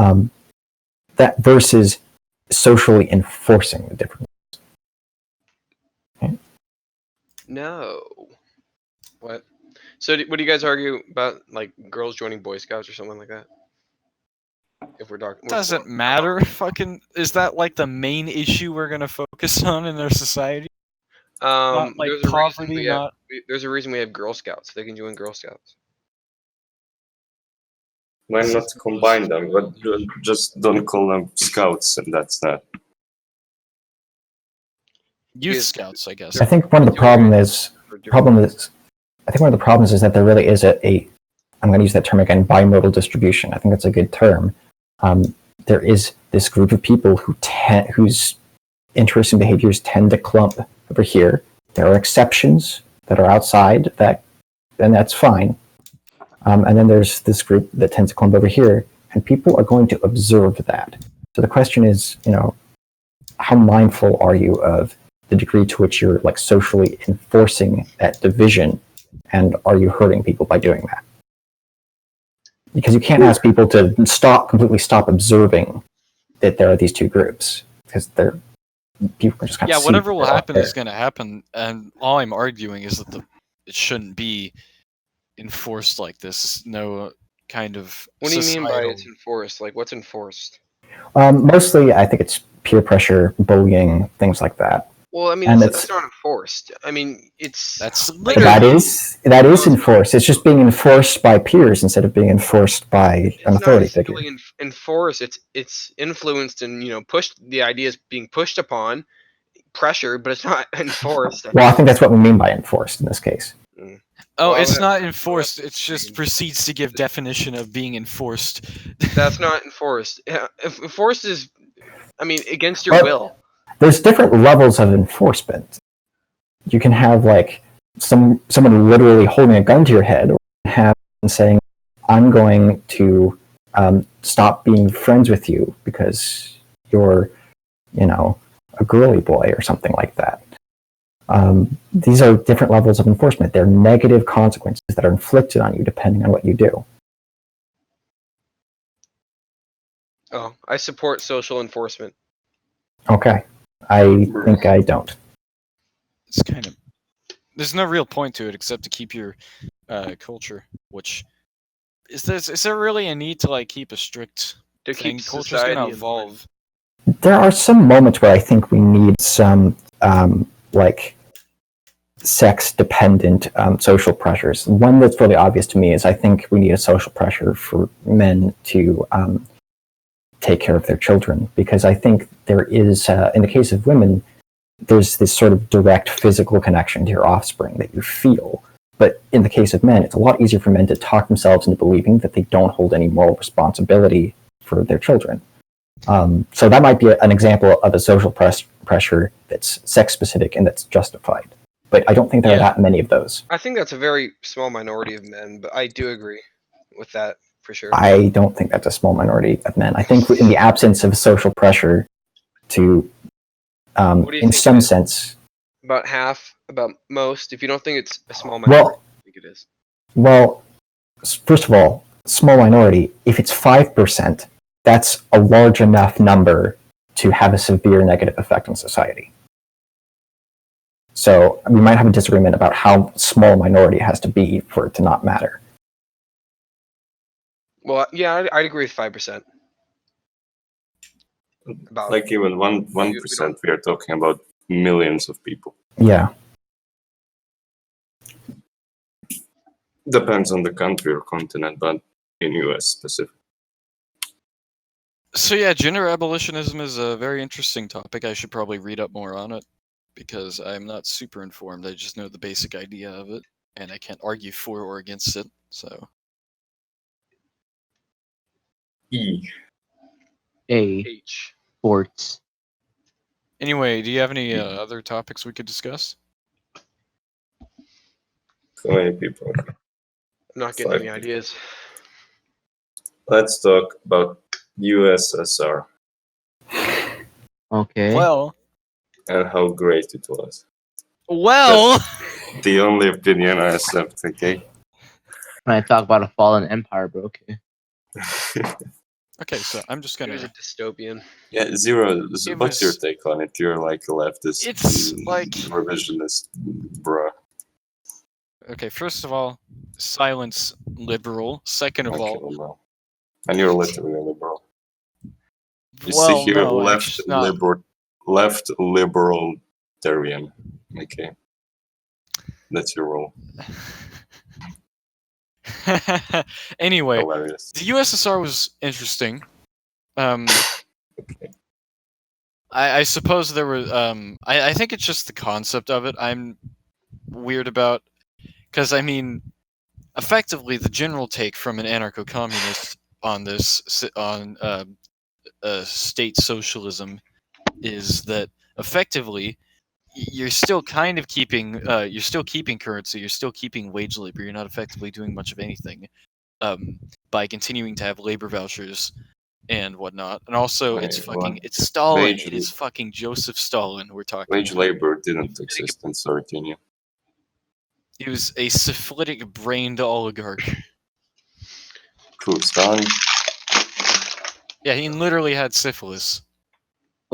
that versus socially enforcing the differences. Okay. No. What? So, what do you guys argue about, like girls joining Boy Scouts or something like that? If we're talking, Doesn't matter. Fucking, is that like the main issue we're gonna focus on in our society? Not like there's a poverty, reason we have, not. there's a reason we have Girl Scouts. They can join Girl Scouts. Why not combine them? But just don't call them scouts, and that's that. Youth Yes. scouts, I guess. I think one of the problems is that there really is I'm going to use that term again, bimodal distribution. I think that's a good term. There is this group of people whose interests and behaviors tend to clump over here. There are exceptions that are outside and that's fine. And then there's this group that tends to clump over here, and people are going to observe that. So the question is, how mindful are you of the degree to which you're like socially enforcing that division, and are you hurting people by doing that? Because you can't ask people to completely stop observing that there are these two groups, because people can just kind of see whatever will happen there. is going to happen, and all I'm arguing is that it shouldn't be enforced like this. No kind of. What do you mean by societal- it's enforced? Like, what's enforced? Mostly, I think it's peer pressure, bullying, things like that. Well, I mean, And that's not enforced. I mean, it's That's That literally. is enforced. It's just being enforced by peers instead of being enforced by an it's not authority figure. necessarily enforced. It's influenced and pushed. The ideas being pushed upon, pressure, but it's not enforced. Well, I think that's what we mean by enforced in this case. Oh, Well, it's that- not enforced. It's just proceeds to give definition of being enforced. That's not enforced. Yeah, enforced is, I mean, against your But- will. There's different levels of enforcement. You can have like someone literally holding a gun to your head, or have saying, "I'm going to stop being friends with you because you're, a girly boy," or something like that. These are different levels of enforcement. They're negative consequences that are inflicted on you depending on what you do. Oh, I support social enforcement. Okay. I think I don't. It's kind of. There's no real point to it except to keep your culture. Which is there really a need to like keep a strict To thing? keep Culture's society gonna in evolve. There are some moments where I think we need some sex-dependent social pressures. One that's really obvious to me is I think we need a social pressure for men to take care of their children, because I think there is, in the case of women, there's this sort of direct physical connection to your offspring that you feel. But in the case of men, it's a lot easier for men to talk themselves into believing that they don't hold any moral responsibility for their children. So that might be an example of a social pressure that's sex-specific and that's justified. But I don't think there are that many of those. I think that's a very small minority of men, but I do agree with that for sure. I don't think that's a small minority of men. I think in the absence of social pressure to, What do you in think some it is? sense, About half, about most. If you don't think it's a small minority, I think it is. well, first of all, small minority, if it's 5%, that's a large enough number to have a severe negative effect on society. So we might have a disagreement about how small a minority has to be for it to not matter. Well, yeah, I'd agree with 5%. About Like even 1%, we are talking about millions of people. Yeah. Depends on the country or continent, but in US specific. So yeah, gender abolitionism is a very interesting topic. I should probably read up more on it because I'm not super informed. I just know the basic idea of it, and I can't argue for or against it. So E. H. Sports. anyway, do you have any other topics we could discuss? So many people. I'm not getting any ideas. Let's talk about USSR Okay. Well, and how great it was. well. The only opinion I accept, okay? When I talk about a fallen empire, bro. Okay. Okay, so I'm just It was gonna. a dystopian. Yeah, Zero, It what's your was- take on it? You're like a leftist, It's like- revisionist, bruh. Okay, first of all, silence liberal. Second of Okay, all, well, and you're literally a liberal. You well, see here, no, left it's not. left libertarian. Okay, that's your role. Anyway, Hilarious. the USSR was interesting. Okay. I suppose there were. I think it's just the concept of it I'm weird about, because I mean, effectively, the general take from an anarcho-communist on this on state socialism is that effectively you're still kind of keeping you're still keeping currency, you're still keeping wage labor, you're not effectively doing much of anything by continuing to have labor vouchers and whatnot. And also it's Wait, what? it's Stalin. Wage- It is fucking Joseph Stalin we're talking Wage about. labor didn't exist in Sardinia. He was a syphilitic brained oligarch. Cool, Stalin. Yeah, he literally had syphilis.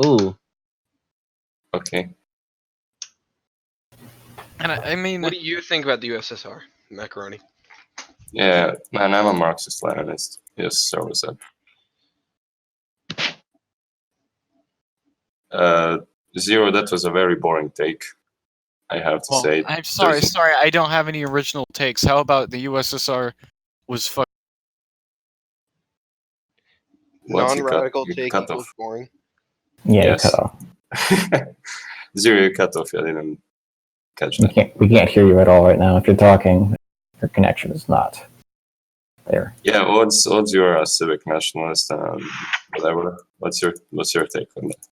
Ooh. Okay. And I mean, What do you think about the USSR, Macaroni? Yeah, man, I'm a Marxist-Leninist. Yes, so was that. Zero, that was a very boring take, I have to well, say. I'm sorry, There's- I don't have any original takes. How about the USSR was What's you cut- Non-radical you take cut equals off? boring. Yeah, Yes. you cut off. Zero, you cut off. I didn't catch We that. can't hear you at all right now. If you're talking, your connection is not there. Yeah, odds you're a civic nationalist and whatever. What's your take on that?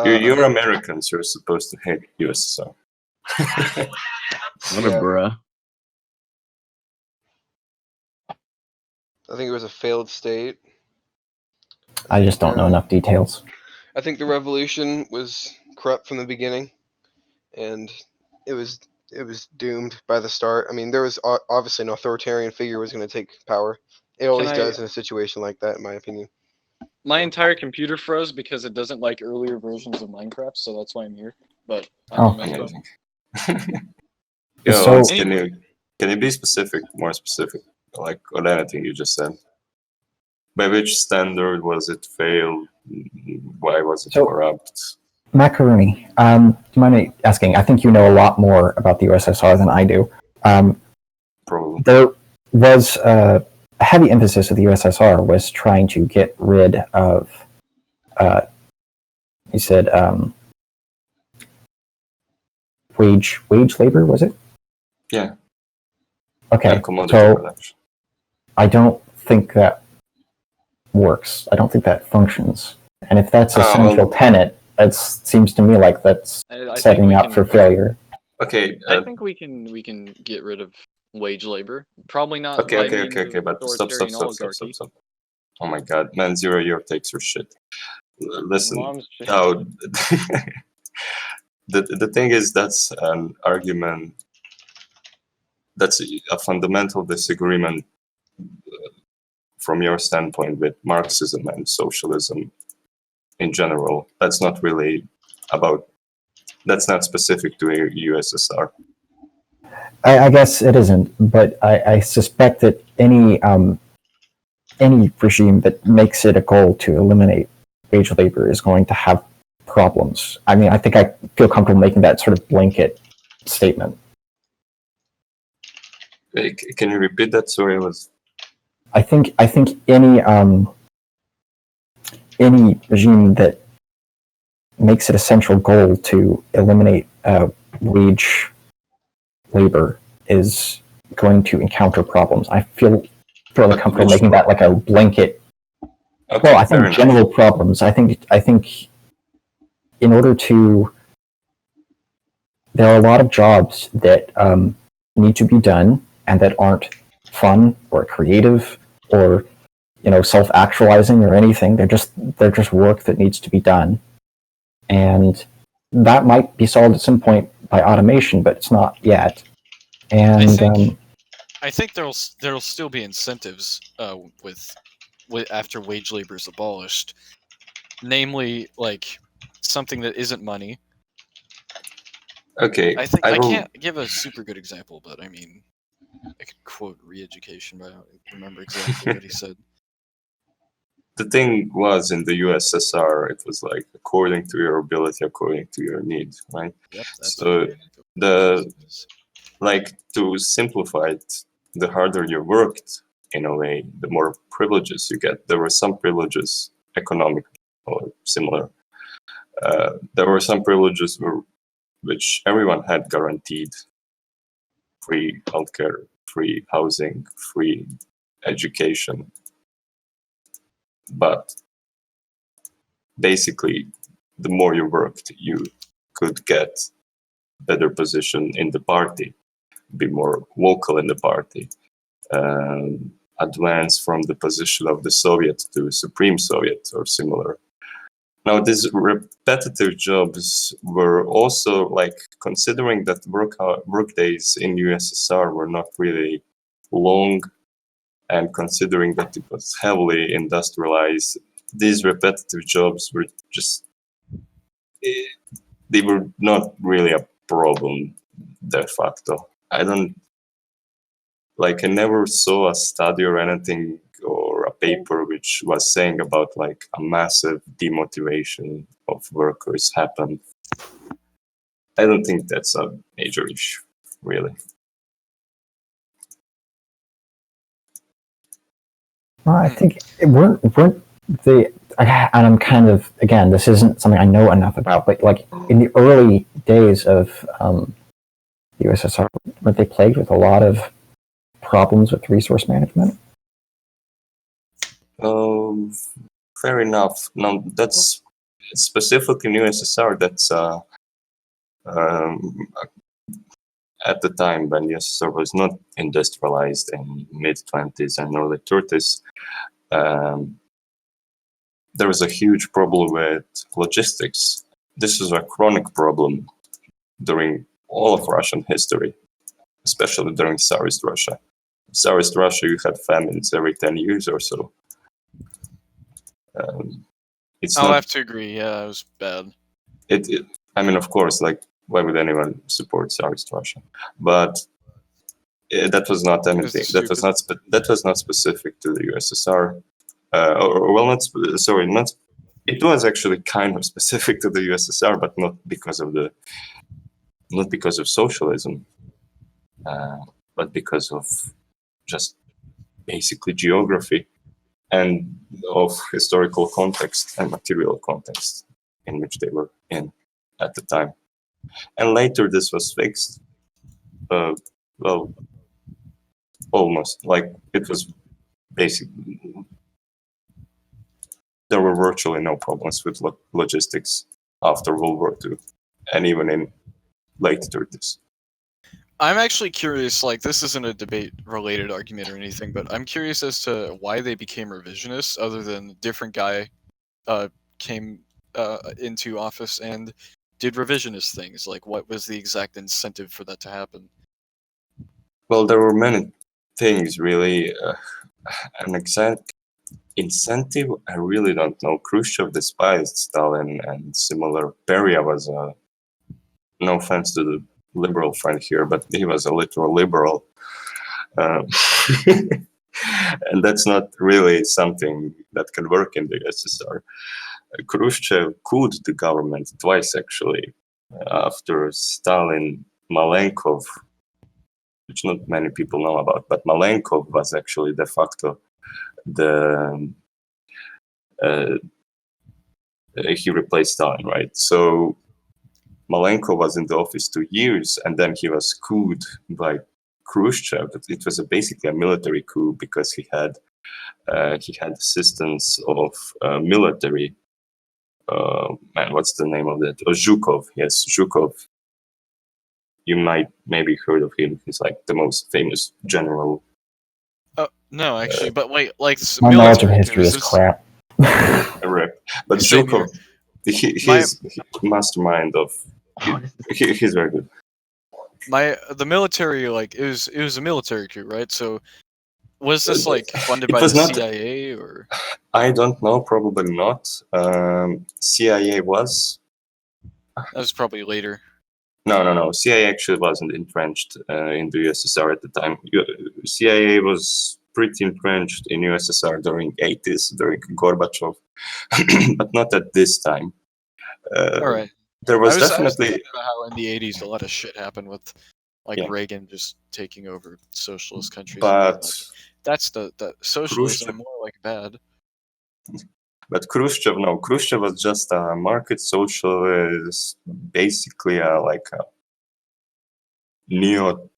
You're Americans. You're supposed to hate USSR. What a Yeah. bruh. I think it was a failed state. I just don't know enough details. I think the revolution was corrupt from the beginning, and it was doomed by the start. I mean, there was obviously an authoritarian figure was going to take power. It always I- does in a situation like that, in my opinion. My entire computer froze because it doesn't like earlier versions of Minecraft, so that's why I'm here. But Oh. Amazing. Yo, So- odds, can you be specific, more specific, like on anything you just said? By which standard was it failed? Why was it So- corrupt? Macaroni, do you mind me asking? I think you know a lot more about the USSR than I do. Probably. There was a heavy emphasis of the USSR was trying to get rid of, you said, wage labor, was it? Yeah. Okay, And commodity so production. I don't think that works. I don't think that functions. And if that's a well- central tenet, it seems to me like that's I think setting we up can- for failure. Okay. I think we can get rid of wage labor. Probably not. Okay, by okay, means okay, of but stop. authoritarian oligarchy. Oh my god, man, Zero, your takes are shit. Listen, Mom's shit. no, the thing is, that's an argument, that's a fundamental disagreement from your standpoint with Marxism and socialism in general. That's not really that's not specific to USSR. I guess it isn't, but I suspect that any regime that makes it a goal to eliminate wage labor is going to have problems. I mean, I think I feel comfortable making that sort of blanket statement. Can you repeat that? Sorry, I think any regime that makes it a central goal to eliminate wage labor is going to encounter problems. I feel fairly comfortable making that like a blanket. Okay, Well, I fair think enough. general problems. I think in order to, there are a lot of jobs that need to be done and that aren't fun or creative or self-actualizing or anything. They're just work that needs to be done, and that might be solved at some point by automation, but it's not yet. And I think there'll still be incentives with after wage labor is abolished, namely like something that isn't money. Okay, I think I I will. can't give a super good example, but I mean, I could quote re-education, but I don't remember exactly what he said. the thing was in the USSR, it was like according to your ability, according to your need, right? Yep. That's So the like to simplify it, the harder you worked, in a way, the more privileges you get. There were some privileges, economic or similar. There were some privileges which everyone had guaranteed: free healthcare, free housing, free education. But basically, the more you worked, you could get better position in the party, be more vocal in the party, advance from the position of the Soviet to Supreme Soviet or similar. Now, these repetitive jobs were also like, considering that work days in USSR were not really long, and considering that it was heavily industrialized, these repetitive jobs were just, they were not really a problem de facto. I never saw a study or anything or a paper which was saying about like a massive demotivation of workers happened. I don't think that's a major issue, really. Well, I think weren't they? And I'm kind of, again, this isn't something I know enough about, but like in the early days of the USSR, weren't they plagued with a lot of problems with resource management? Fair enough. No, that's specific in USSR. That's at the time when USSR was not industrialized in mid-20s and early 30s. There was a huge problem with logistics. This is a chronic problem during all of Russian history, especially during Tsarist Russia. Tsarist Russia, you had famines every 10 years or so. I'll have to agree. Yeah, it was bad. I mean, of course, like, why would anyone support Tsarist Russia? But that was not anything. That was not specific to the USSR. It was actually kind of specific to the USSR, but not because of socialism, but because of just basically geography and of historical context and material context in which they were in at the time. And later this was fixed. Well, almost, like, it was basically, there were virtually no problems with logistics after World War II, and even in late 30s. I'm actually curious, like, this isn't a debate-related argument or anything, but I'm curious as to why they became revisionists, other than a different guy came into office and did revisionist things. Like, what was the exact incentive for that to happen? Well, there were many things, really. An exact incentive, I really don't know. Khrushchev despised Stalin and similar. Beria was no offense to the liberal friend here, but he was a literal liberal. And that's not really something that can work in the USSR. Khrushchev couped the government twice, actually. After Stalin, Malenkov, which not many people know about, but Malenkov was actually de facto he replaced Stalin, right? So Malenkov was in the office 2 years, and then he was couped by Khrushchev. It was basically a military coup because he had assistance of military. What's the name of that? Oh, Zhukov. Yes, Zhukov. You might maybe heard of him. He's like the most famous general. No, actually, but wait, like, My knowledge of history is crap. Rip. But Zhukov, he's mastermind of. He's very good. The military, like, it was a military coup, right? So was this like funded by the CIA or? I don't know. Probably not. CIA was. That was probably later. No. CIA actually wasn't entrenched in the USSR at the time. CIA was pretty entrenched in USSR during 80s, during Gorbachev, but not at this time. All right. There was I was definitely thinking about how in the 80s a lot of shit happened with like Yeah. Reagan just taking over socialist countries. but That's the socialism more like bad. Khrushchev, no, Khrushchev was just a market socialist, basically like a neo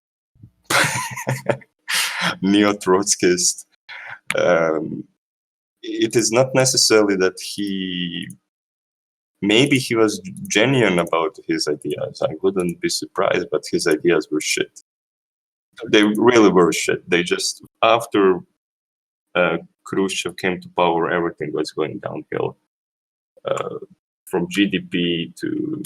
neo-Trotskyist. It is not necessarily that maybe he was genuine about his ideas. I wouldn't be surprised, but his ideas were shit. They really were shit. They just, after Khrushchev came to power, everything was going downhill. From GDP to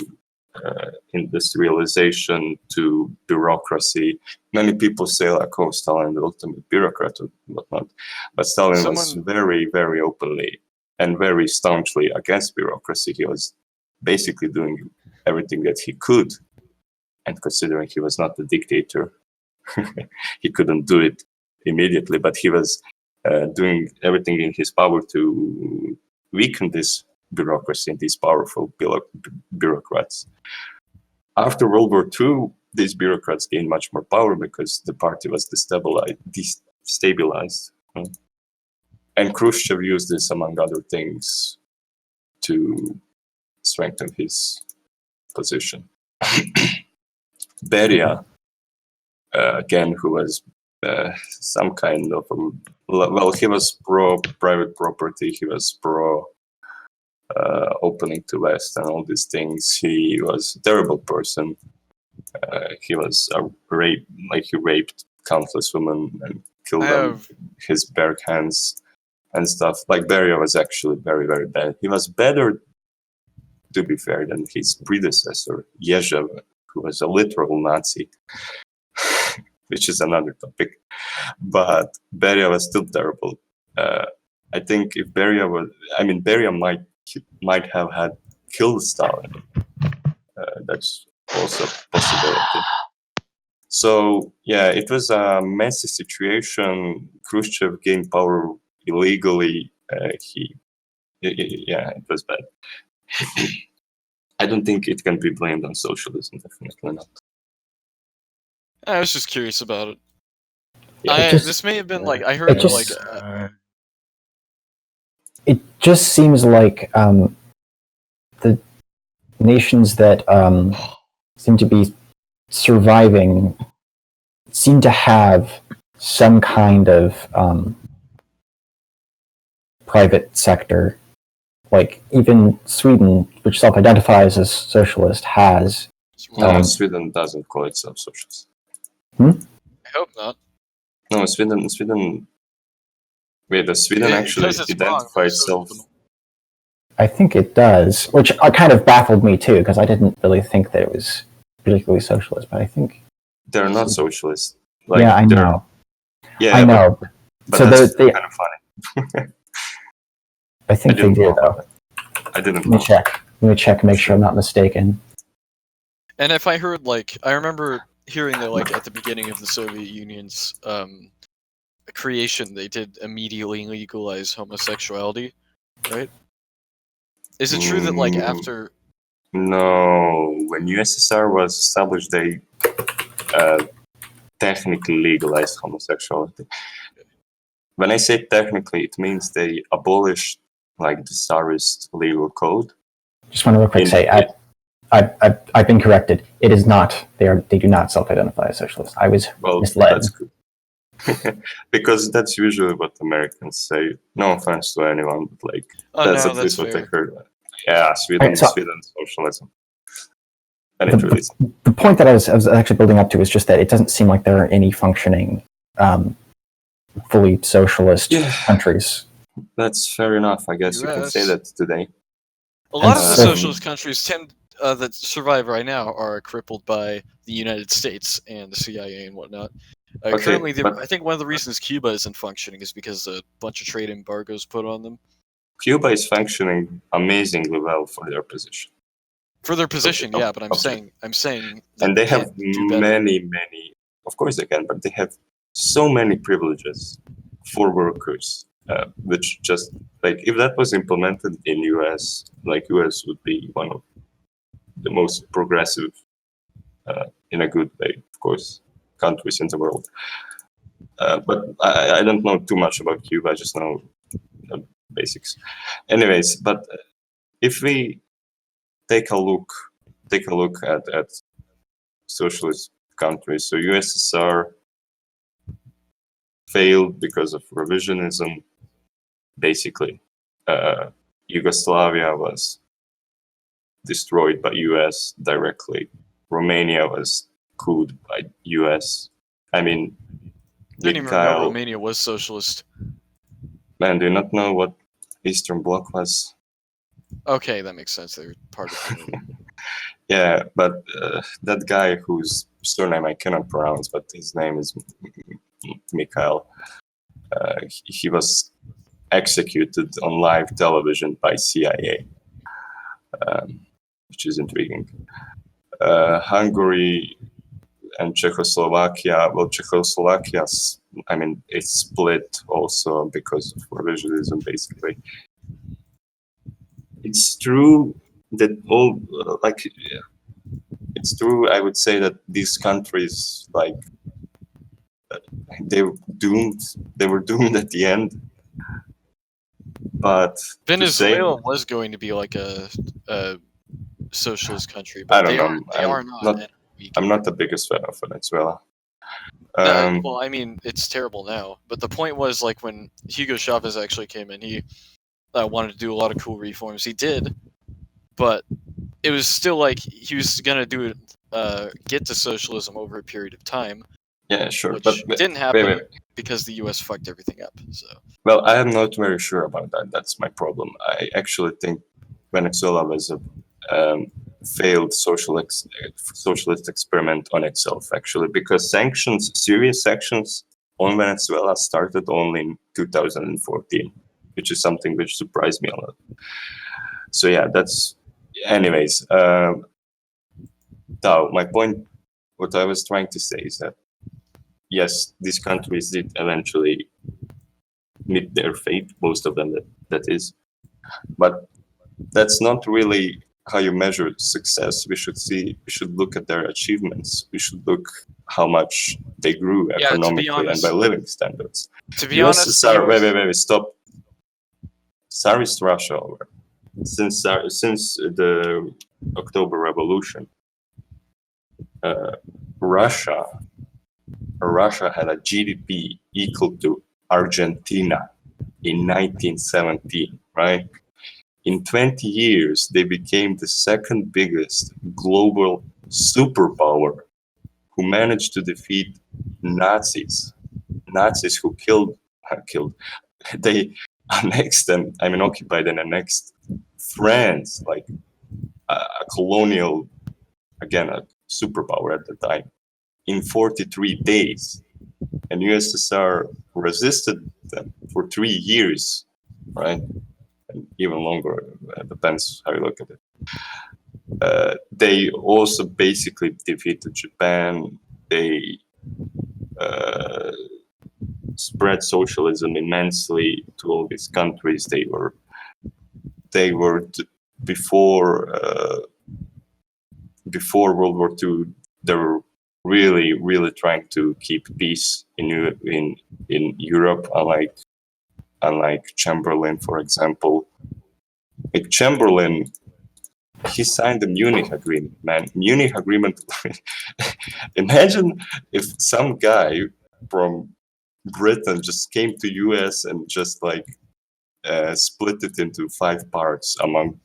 industrialization to bureaucracy. Many people say like, oh, Stalin, the ultimate bureaucrat or whatnot. But Stalin was very, very openly and very staunchly against bureaucracy. He was basically doing everything that he could. And considering he was not a dictator, he couldn't do it immediately, but he was doing everything in his power to weaken this bureaucracy and these powerful bureaucrats. After World War II, these bureaucrats gained much more power because the party was destabilized. And Khrushchev used this, among other things, to strengthen his position. Beria, again, who was some kind of, he was pro-private property, he was opening to West and all these things. He was a terrible person. He was he raped countless women and killed them with his bare hands and stuff. Like Beria was actually very, very bad. He was better, to be fair, than his predecessor, Yezhev, who was a literal Nazi, which is another topic. But Beria was still terrible. I think if Beria might have had killed Stalin. That's also a possibility. So yeah, it was a messy situation. Khrushchev gained power illegally. It was bad. I don't think it can be blamed on socialism. Definitely not. I was just curious about it. Yeah, this may have been like I heard it just seems like the nations that seem to be surviving seem to have some kind of private sector. Like even Sweden, which self-identifies as socialist, has. Sweden doesn't call itself socialist. I hope not. No, Sweden. Wait, does Sweden actually identify itself? I think it does, which kind of baffled me too, because I didn't really think that it was particularly socialist. But I think they're not socialist. Yeah, I know. Yeah, I know. But so that's they kind of funny. I think they do, though. I didn't. Let me check and make sure I'm not mistaken. And if I heard, I remember hearing that, at the beginning of the Soviet Union's creation, they did immediately legalize homosexuality, right? Is it true that, after... No, when USSR was established, they technically legalized homosexuality. When I say technically, it means they abolished, the Tsarist legal code. Just want to real quick say, I've been corrected. It is not. They do not self-identify as socialist. I was misled. That's good. Because that's usually what Americans say. No offense to anyone, but that's at least what I heard. Yeah, Sweden socialism. And it really is. The point that I was actually building up to is just that it doesn't seem like there are any functioning, fully socialist countries. That's fair enough. I guess you can say that today. A lot of the socialist countries that survive right now are crippled by the United States and the CIA and whatnot. Currently, I think one of the reasons Cuba isn't functioning is because a bunch of trade embargoes put on them. Cuba is functioning amazingly well for their position. For their position, yeah, but I'm saying. And they have many, of course they can, but they have so many privileges for workers, which just like if that was implemented in US, like US would be one of the most progressive, in a good way, of course, countries in the world. But I don't know too much about Cuba. I just know the basics. Anyways, but if we take a look at socialist countries, so USSR failed because of revisionism. Basically, Yugoslavia was destroyed by US directly. Romania was cooled by US. I mean, Didn't even know Mikhail, Romania was socialist. man, do you not know what Eastern Bloc was? Okay, that makes sense. They were part of it. Yeah, but that guy whose surname I cannot pronounce, but his name is Mikhail. He was executed on live television by CIA, which is intriguing. Hungary and Czechoslovakia. Well, Czechoslovakia's, I mean, it's split also because of revisionism, basically. It's true that all, it's true, I would say that these countries, like, they were doomed at the end. But Venezuela was going to be like a socialist country, I but don't they know. are not. I'm not the biggest fan of Venezuela. Well, I mean, it's terrible now. But the point was, like, when Hugo Chavez actually came in, he wanted to do a lot of cool reforms. He did, but it was still like he was gonna do it, get to socialism over a period of time. Yeah, sure, which but didn't happen wait. because the U.S. fucked everything up. So. Well, I am not very sure about that. That's my problem. I actually think Venezuela was a failed socialist experiment on itself, actually, because serious sanctions on Venezuela started only in 2014, which is something which surprised me a lot. So yeah, that's. Anyways, now my point, what I was trying to say is that yes, these countries did eventually meet their fate, most of them that is, but that's not really how you measure success. We should look at their achievements. We should look how much they grew economically and by living standards. To be honest, wait, stop. Tsarist Russia, since the October Revolution, Russia had a GDP equal to Argentina in 1917, right? In 20 years, they became the second biggest global superpower who managed to defeat Nazis who they annexed and, I mean, occupied and annexed France, like a colonial, again, a superpower at the time, in 43 days. And USSR resisted them for 3 years, right? And even longer, depends how you look at it. They also basically defeated Japan. They spread socialism immensely to all these countries. They were before World War II. They were really trying to keep peace in Europe, unlike Chamberlain, for example. Like Chamberlain, he signed the Munich Agreement, man. Munich Agreement. Imagine if some guy from Britain just came to US and just like split it into 5 parts among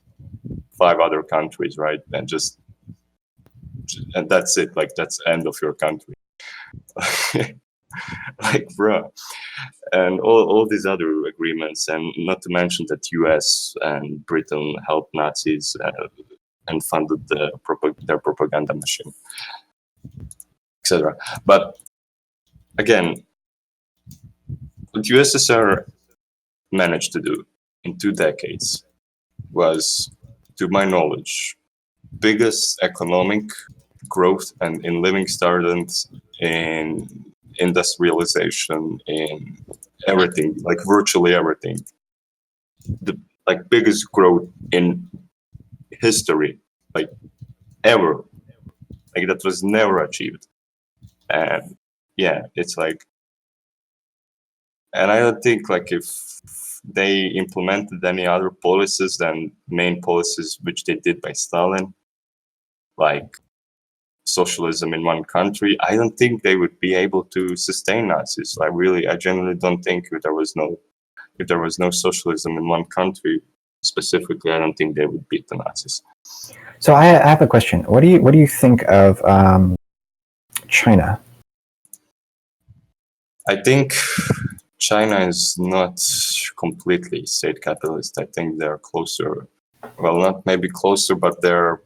5 other countries, right? And that's it. Like that's the end of your country. Like, bro. And all these other agreements, and not to mention that US and Britain helped Nazis and funded their propaganda machine, etc. But again, what USSR managed to do in 2 decades was, to my knowledge, biggest economic growth and in living standards, in industrialization, in everything, like virtually everything. The like biggest growth in history, like ever. Like that was never achieved. And yeah, it's like, and I don't think like if they implemented any other policies than main policies which they did by Stalin, like socialism in one country, I don't think they would be able to sustain Nazis. I genuinely don't think if there was no socialism in one country specifically, I don't think they would beat the Nazis. So I have a question. What do you think of China? I think China is not completely state capitalist. I think they're closer. Well, not maybe closer, but they're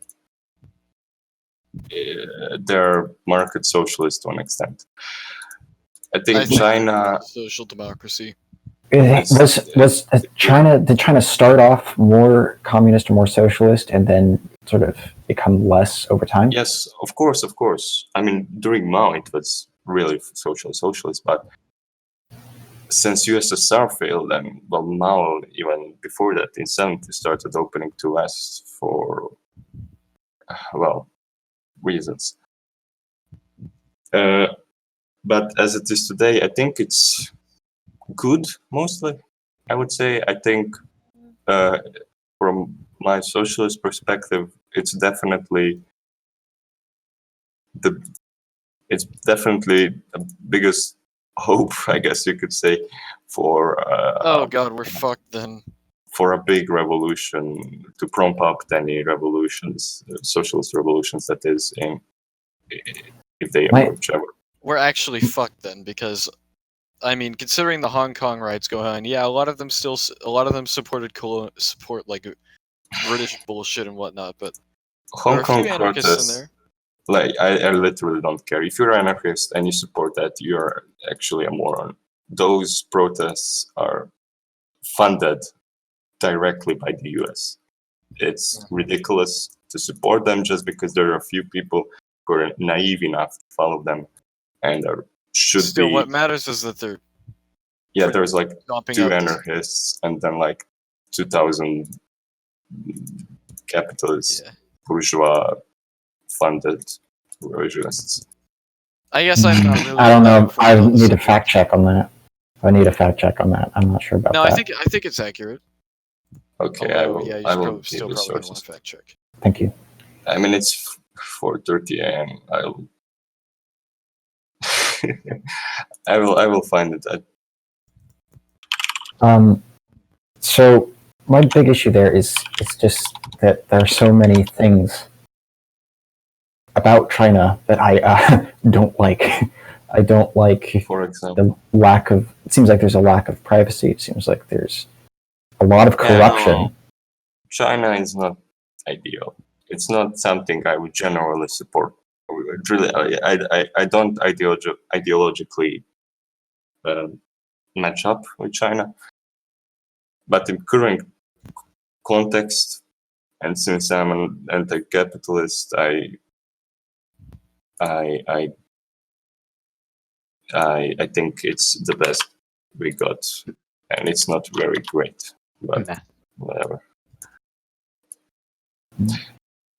market socialist to an extent. I think China social democracy. Was China? Did China start off more communist or more socialist, and then sort of become less over time? Yes, of course. I mean, during Mao, it was really socialist, but since USSR failed, and well, Mao even before that in '70s started opening to West for reasons. But as it is today, I think it's good mostly. I would say. I think from my socialist perspective, it's definitely the biggest hope, I guess you could say, for oh god, we're fucked then. For a big revolution to prompt up any revolutions, socialist revolutions, that is, if they emerge ever. We're actually fucked then, because I mean, considering the Hong Kong riots going on, yeah, a lot of them supported support like British bullshit and whatnot, but Hong Kong there are a few anarchists in there. Like, I literally don't care. If you're an anarchist and you support that, you're actually a moron. Those protests are funded directly by the US. It's ridiculous to support them just because there are a few people who are naive enough to follow them, and Still, what matters is that they're there's like 2 anarchists and then like 2,000 capitalists, bourgeois funded revisionists. I guess I'm not really. I don't know. I need a fact check on that. I'm not sure about that. No, I think it's accurate. Okay, although, I will still probably want to fact check. Thank you. I mean, it's 4:30 a.m. I will find it. So my big issue there is just that there are so many things about China that I don't like. I don't like, for example, the lack of. It seems like there's a lack of privacy. It seems like there's a lot of corruption. China is not ideal. It's not something I would generally support. Really, I don't ideologically match up with China, but in current context, and since I'm an anti-capitalist, I think it's the best we got, and it's not very great, but whatever.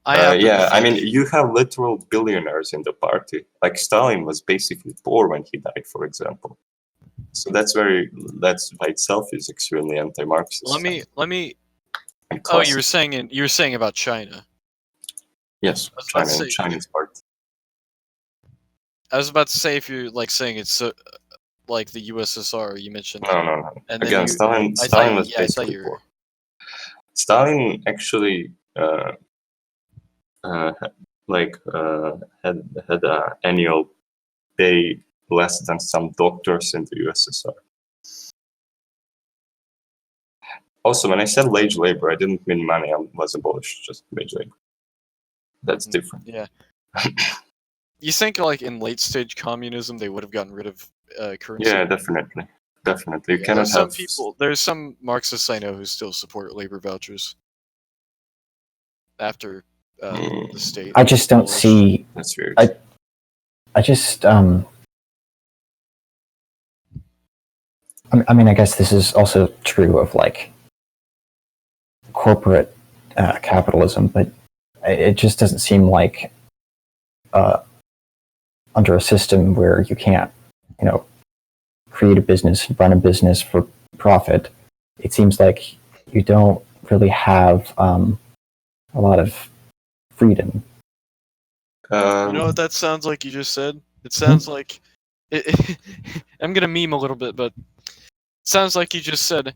I mean, you have literal billionaires in the party. Like Stalin was basically poor when he died, for example. So that's by itself is extremely anti-Marxist. Let me. Oh, you were saying about China. Yes, China and Chinese part. I was about to say, if you're like saying it's like the USSR, you mentioned. No. And again, Stalin was basically poor. Stalin actually had an annual pay less than some doctors in the USSR. Also, when I said wage labor, I didn't mean money was abolished, just wage labor. That's different. Yeah. You think, like, in late-stage communism, they would have gotten rid of currency? Yeah, definitely. You cannot have... There's some Marxists I know who still support labor vouchers after the state... I just don't see... That's weird. I just... I mean, I guess this is also true of like corporate capitalism, but it just doesn't seem like under a system where you can't, create a business, run a business for profit. It seems like you don't really have a lot of freedom. You know what that sounds like you just said? It sounds like... I'm going to meme a little bit, but it sounds like you just said...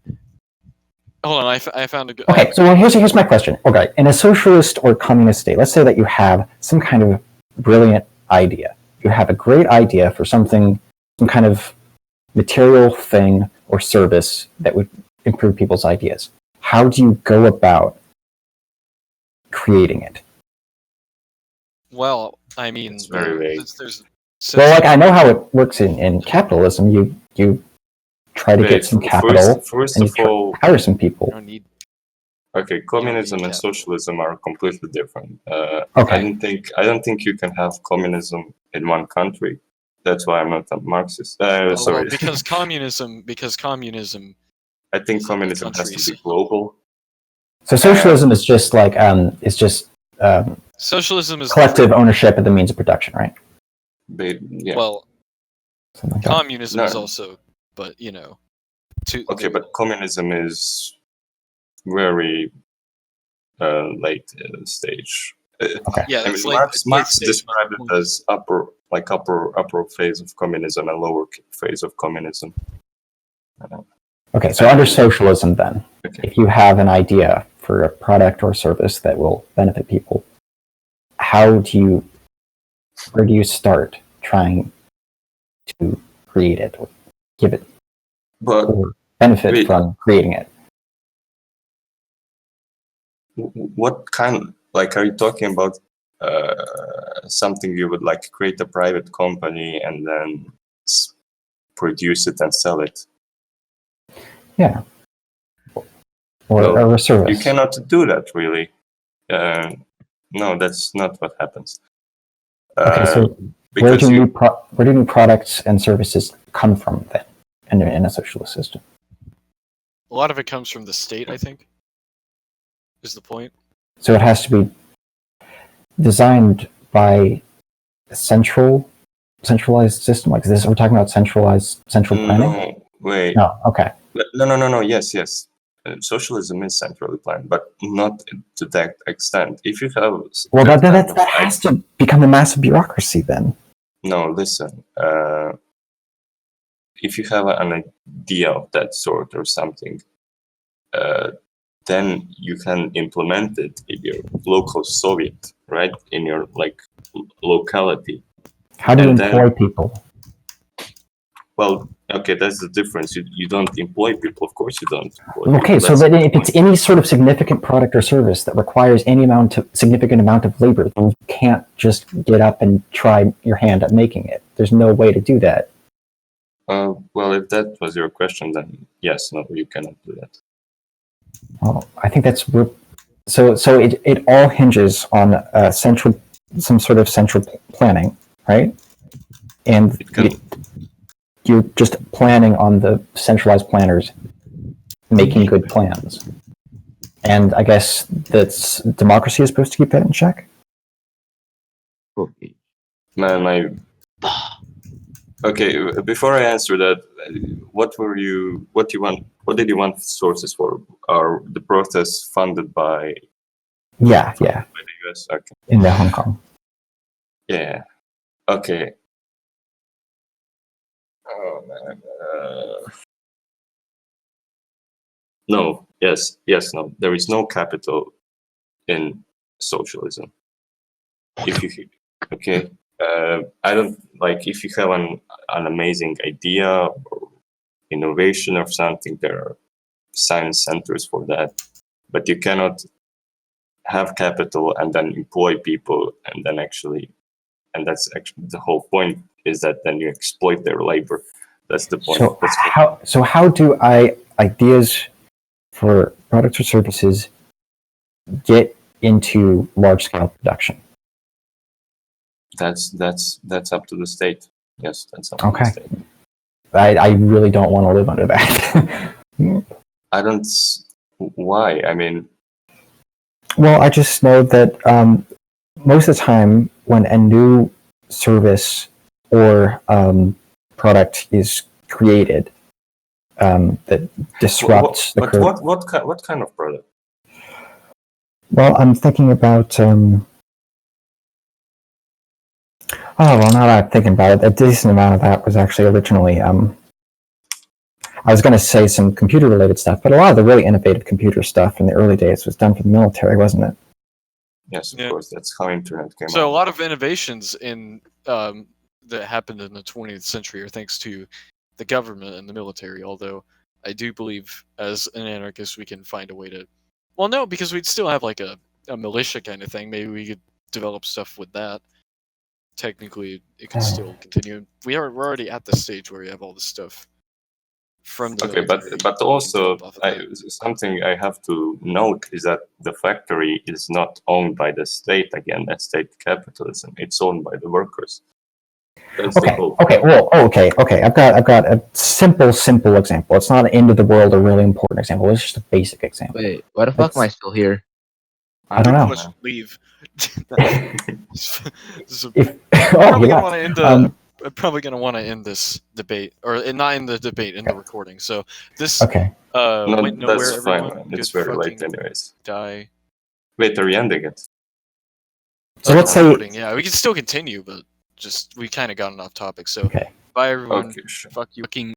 Hold on, I found a good... Okay, so here's my question. Okay, in a socialist or communist state, let's say that you have some kind of brilliant idea. You have a great idea for something, some kind of material thing or service that would improve people's ideas. How do you go about creating it? Well, I mean, It's very vague. Well, like I know how it works in capitalism. You try to get some capital First and of all, hire some people. you don't need... okay, communism and capital. socialism are completely different. Okay. I don't think you can have communism in one country. That's why I'm not a Marxist. Sorry. Well, because communism... I think communism has to be global. So socialism is just like Socialism is... collective ownership of the means of production, right? Yeah. Well, Something like that. communism is No. also... But, Okay, but communism is very late stage. Yeah, I mean, it's like Marx described it as upper phase of communism and lower phase of communism. Okay, so under socialism then, Okay. if you have an idea for a product or service that will benefit people, where do you start trying to create it or give it But or benefit from creating it? what kind? Like, are you talking about something you would like create a private company and then produce it and sell it? Yeah. Or a service. You cannot do that, really. No, that's not what happens. Okay, so where do new products and services come from then in a socialist system? A lot of it comes from the state, I think, is the point. So it has to be designed by a centralized system like this. We're talking about central planning? No, wait. No, okay. No. Yes. Socialism is centrally planned, but not to that extent. If you have that has to become a massive bureaucracy then. No, listen. If you have an idea of that sort or something, then you can implement it in your local Soviet, right? In your locality. How do you employ people? Well, okay, that's the difference. You don't employ people, of course you don't. Employ Okay, people. so then if it's any sort of significant product or service that requires any significant amount of labor, then you can't just get up and try your hand at making it. There's no way to do that. Well, if that was your question, then yes, no, you cannot do that. Well, I think that's so. It all hinges on some sort of central planning, right? And you're just planning on the centralized planners making good plans. And I guess that's democracy is supposed to keep that in check. Man, okay. Before I answer that, what did you want sources for? Are the protests funded by? Yeah. By the US. Okay. In the Hong Kong. Yeah. Okay. Oh man. No. Yes. No. There is no capital in socialism. Okay. I don't if you have an amazing idea or innovation or something, there are science centers for that, but you cannot have capital and then employ people and that's actually the whole point, is that then you exploit their labor. That's the point. So how do ideas for products or services get into large scale production? That's up to the state. Yes, that's up to the state. I really don't want to live under that. I don't. Why? I mean, Well, I just know that most of the time when a new service or product is created that disrupts the current. What kind of product? Well, I'm thinking about. Oh well, now that I'm thinking about it, a decent amount of that was actually originally. I was going to say some computer-related stuff, but a lot of the really innovative computer stuff in the early days was done for the military, wasn't it? Yes, of course. That's how internet came So out. a lot of innovations in that happened in the 20th century are thanks to the government and the military. Although I do believe, as an anarchist, we can find a way to. Well, no, because we'd still have like a militia kind of thing. Maybe we could develop stuff with that. Technically, it could still continue. We're already at the stage where we have all this stuff from the Okay, military. but We can also develop off of that. something I have to note is that the factory is not owned by the state again. That's state capitalism. It's owned by the workers. That's the Okay. whole. Okay. Well. Okay. I've got a simple example. It's not an end of the world or really important example. It's just a basic example. Wait, why the fuck am I still here? I don't know. Let's leave. This is If, probably yeah. gonna want to end the. I'm probably gonna want to end this debate, or not in the debate, in the recording. So this Okay. No, went nowhere. that's fine, Everyone, man. It's good very late fucking anyways. die. Wait, are you ending it? So let's say. Recording. Yeah, we can still continue, but just we kind of gotten off topic. So Okay. bye everyone. Okay, sure. Fuck you. Fucking